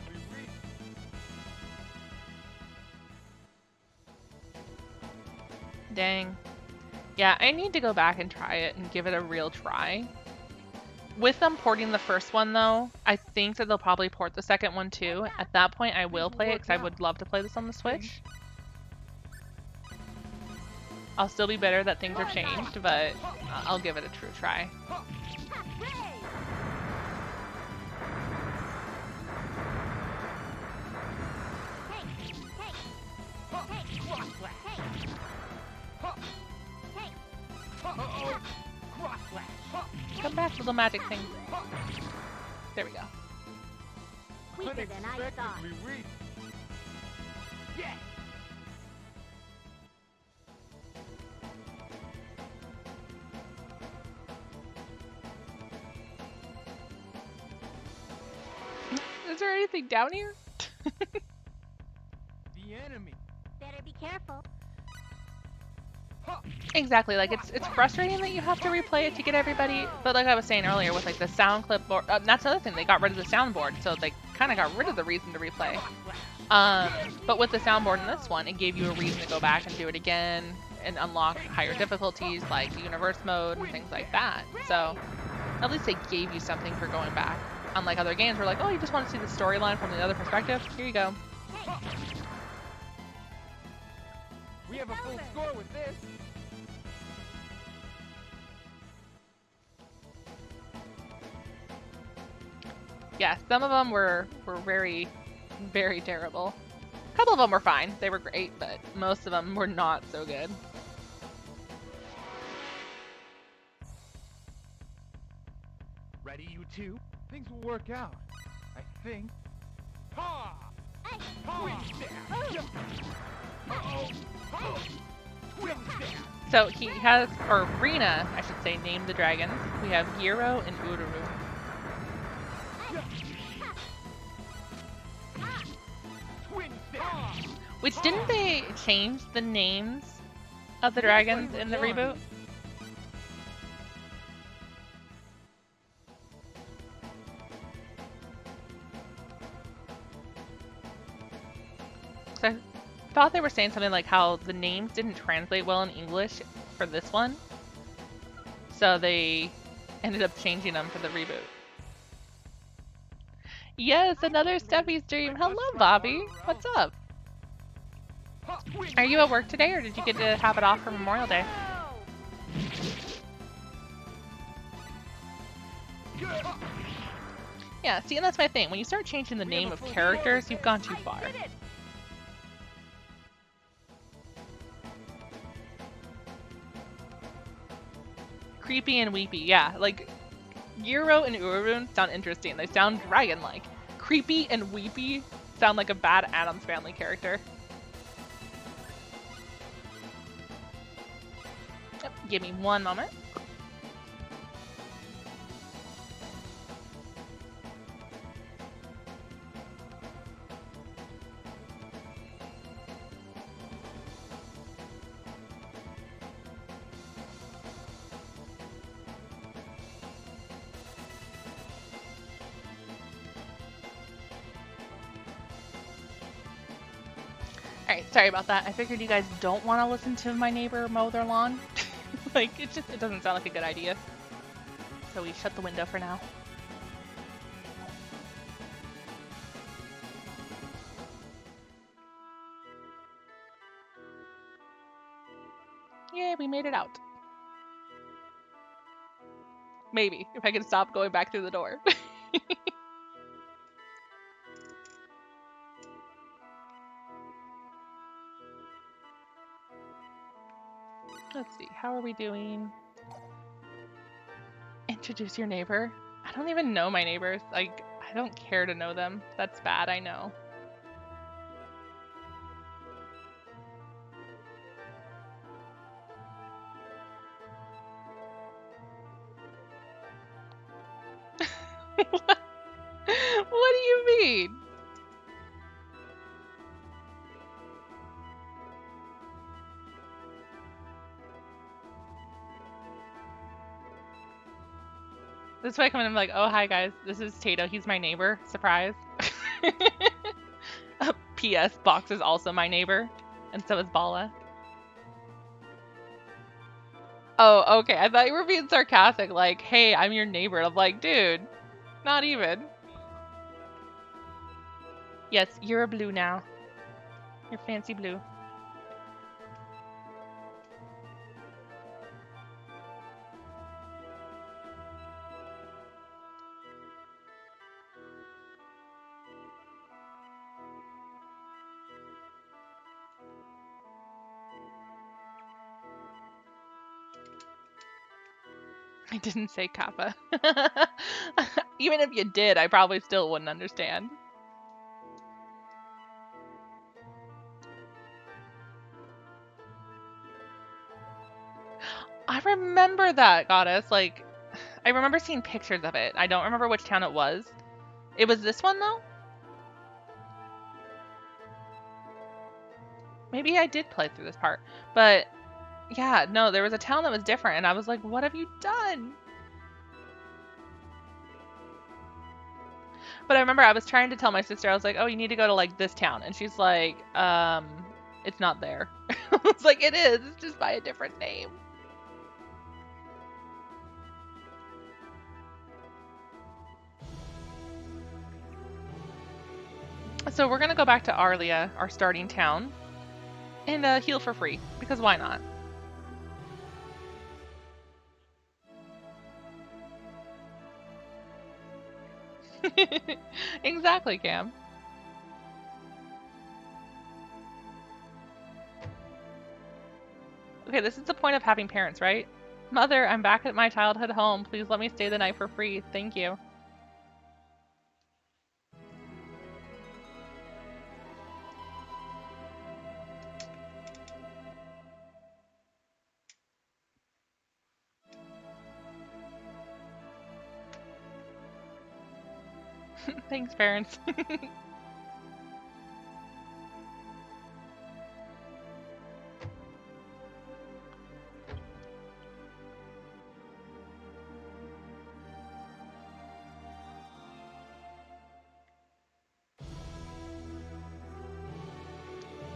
Dang. Yeah, I need to go back and try it and give it a real try. With them porting the first one, though, I think that they'll probably port the second one, too. At that point, I will play it, because I would love to play this on the Switch. I'll still be bitter that things are changed, but I'll give it a true try. Come back, little magic thing. There we go. Weaker than I thought. Yeah. Is there anything down here? The enemy. Better be careful. Exactly, like it's frustrating that you have to replay it to get everybody, but like I was saying earlier with like the sound clipboard, that's the other thing, they got rid of the soundboard, so they kind of got rid of the reason to replay. But with the soundboard in this one, it gave you a reason to go back and do it again and unlock higher difficulties like the universe mode and things like that. So at least they gave you something for going back. Unlike other games where like, oh, you just want to see the storyline from the other perspective, here you go. We have a full score with this. Yeah, some of them were very, very terrible. A couple of them were fine. They were great, but most of them were not so good. Ready, you two? Things will work out. I think. Ha! Twin stab! Uh-oh! Ha! Twin stab! So he has, or Rena, I should say, named the dragons. We have Gyro and Ururu. Twin stab! Which, didn't they change the names of the dragons in the reboot? So I thought they were saying something like how the names didn't translate well in English for this one. So they ended up changing them for the reboot. Yes, another Steffi stream. Hello, Bobby. What's up? Are you at work today, or did you get to have it off for Memorial Day? Yeah, see, and that's my thing. When you start changing the name of characters, you've gone too far. Creepy and weepy, yeah. Like, Gyro and Urarun sound interesting. They sound dragon-like. Creepy and weepy sound like a bad Addams Family character. Yep, give me one moment. Alright, sorry about that. I figured you guys don't want to listen to my neighbor mow their lawn. Like, it doesn't sound like a good idea. So we shut the window for now. Yay, we made it out. Maybe, if I can stop going back through the door. Let's see, how are we doing? Introduce your neighbor. I don't even know my neighbors. Like, I don't care to know them. That's bad, I know. What do you mean? This way I come in and I'm like, oh, hi guys, this is Tato. He's my neighbor. Surprise. P.S. Box is also my neighbor, and so is Bala. Oh, okay. I thought you were being sarcastic, like, hey, I'm your neighbor. I'm like, dude, not even. Yes, you're a blue now. You're fancy blue. I didn't say Kappa. Even if you did, I probably still wouldn't understand. I remember that, Goddess. Like, I remember seeing pictures of it. I don't remember which town it was. It was this one, though? Maybe I did play through this part. But, yeah, no, there was a town that was different, and I was like, what have you done? But I remember I was trying to tell my sister, I was like, oh, you need to go to, like, this town. And she's like, it's not there. I was like, it is. It's just by a different name. So we're going to go back to Arlia, our starting town, and heal for free, because why not? Exactly, Cam. Okay, this is the point of having parents, right? Mother, I'm back at my childhood home. Please let me stay the night for free. Thank you. Thanks, parents.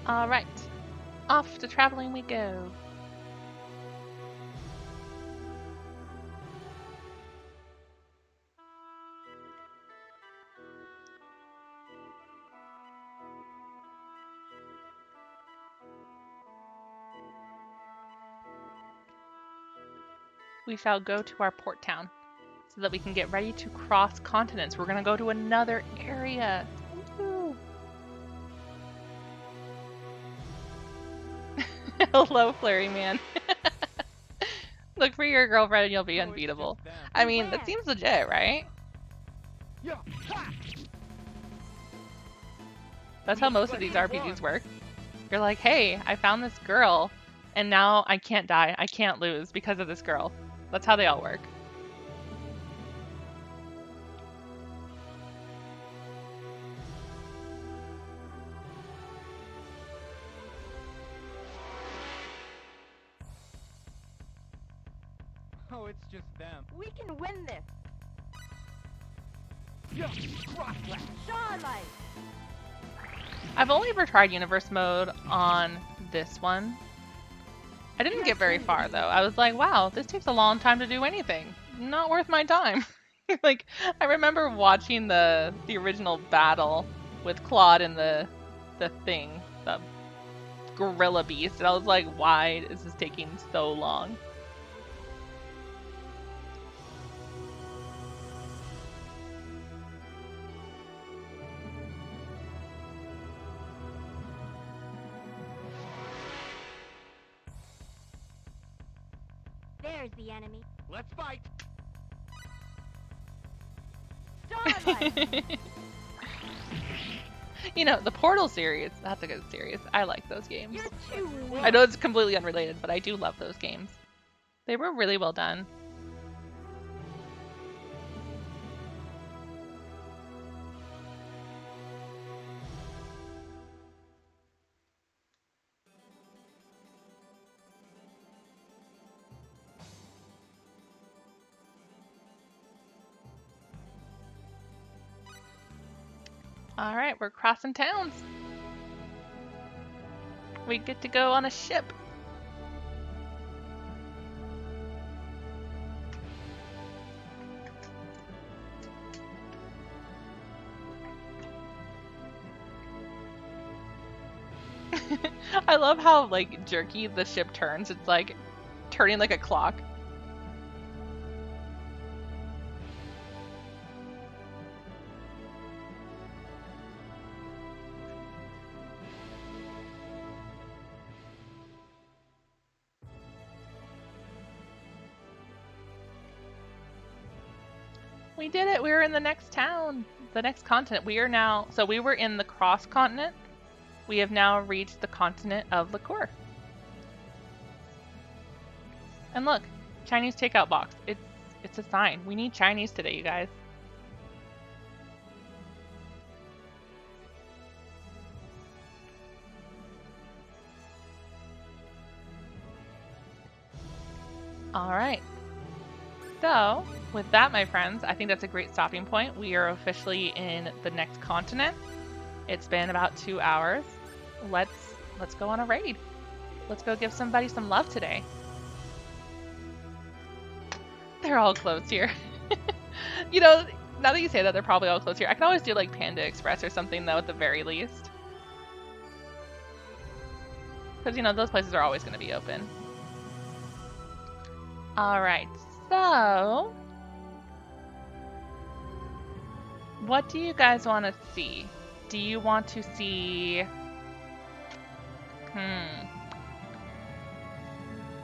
All right, off to traveling we go. We shall go to our port town so that we can get ready to cross continents. We're gonna go to another area. Woo. Hello, Flurry Man. Look for your girlfriend and you'll be unbeatable. I mean, that seems legit, right? Yeah. That's how most of these RPGs work. You're like, hey, I found this girl, and now I can't die. I can't lose because of this girl. That's how they all work. Oh, it's just them. We can win this. Yeah. Cross blast. Starlight. I've only ever tried universe mode on this one. I didn't get very far though. I was like, wow, this takes a long time to do anything. Not worth my time. Like, I remember watching the original battle with Claude and the thing, the gorilla beast, and I was like, why is this taking so long? There's the enemy. Let's fight. godlike. You know, the Portal series, that's a good series. I like those games. You're too weak. I know it's completely unrelated, but I do love those games. They were really well done. All right, we're crossing towns. We get to go on a ship. I love how like jerky the ship turns. It's like turning like a clock. We did it. We were in the next town, the next continent. We are now, so we were in the cross continent. We have now reached the continent of Liqueur. And look, Chinese takeout box. It's a sign. We need Chinese today, you guys. All right. So, with that, my friends, I think that's a great stopping point. We are officially in the next continent. It's been about 2 hours. Let's go on a raid. Let's go give somebody some love today. They're all closed here. You know, now that you say that, they're probably all closed here. I can always do like Panda Express or something though, at the very least. Because, you know, those places are always going to be open. All right. So, what do you guys want to see? Do you want to see...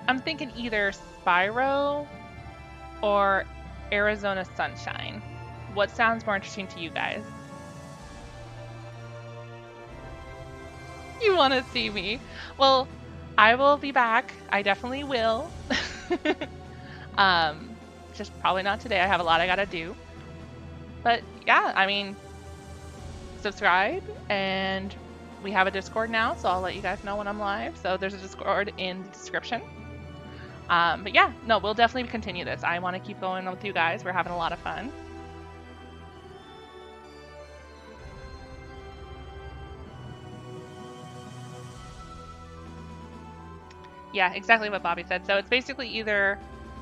I'm thinking either Spyro or Arizona Sunshine. What sounds more interesting to you guys? You want to see me? Well, I will be back. I definitely will. Just probably not today. I have a lot I gotta do. But yeah, I mean, subscribe, and we have a Discord now, so I'll let you guys know when I'm live. So there's a Discord in the description. But yeah, no, we'll definitely continue this. I want to keep going with you guys. We're having a lot of fun. Yeah, exactly what Bobby said. So it's basically either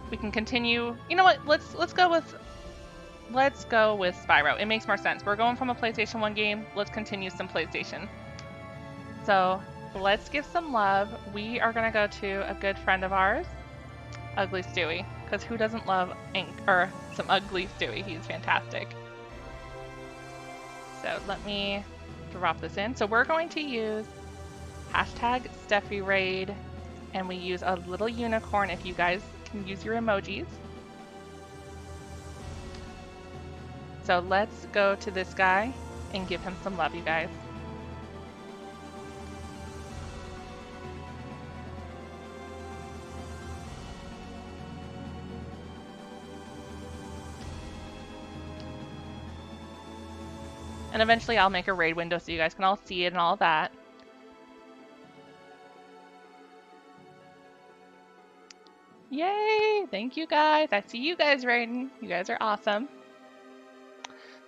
we can continue. You know what? Let's go with Spyro. It makes more sense. We're going from a PlayStation 1 game. Let's continue some PlayStation. So let's give some love. We are gonna go to a good friend of ours, Ugly Stewie, because who doesn't love some Ugly Stewie? He's fantastic. So let me drop this in. So we're going to use hashtag SteffiRaid, and we use a little unicorn if you guys can use your emojis. So let's go to this guy and give him some love, you guys. And eventually I'll make a raid window so you guys can all see it and all that. Yay! Thank you guys. I see you guys raiding. You guys are awesome.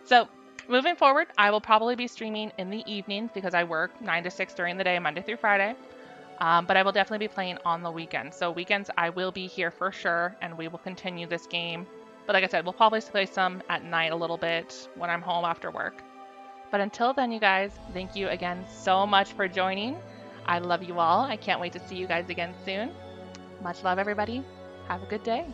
So moving forward, I will probably be streaming in the evenings because I work 9 to 6 during the day, Monday through Friday. But I will definitely be playing on the weekends. So weekends I will be here for sure, and we will continue this game. But like I said, we'll probably play some at night a little bit when I'm home after work. But until then, you guys, thank you again so much for joining. I love you all. I can't wait to see you guys again soon. Much love, everybody. Have a good day.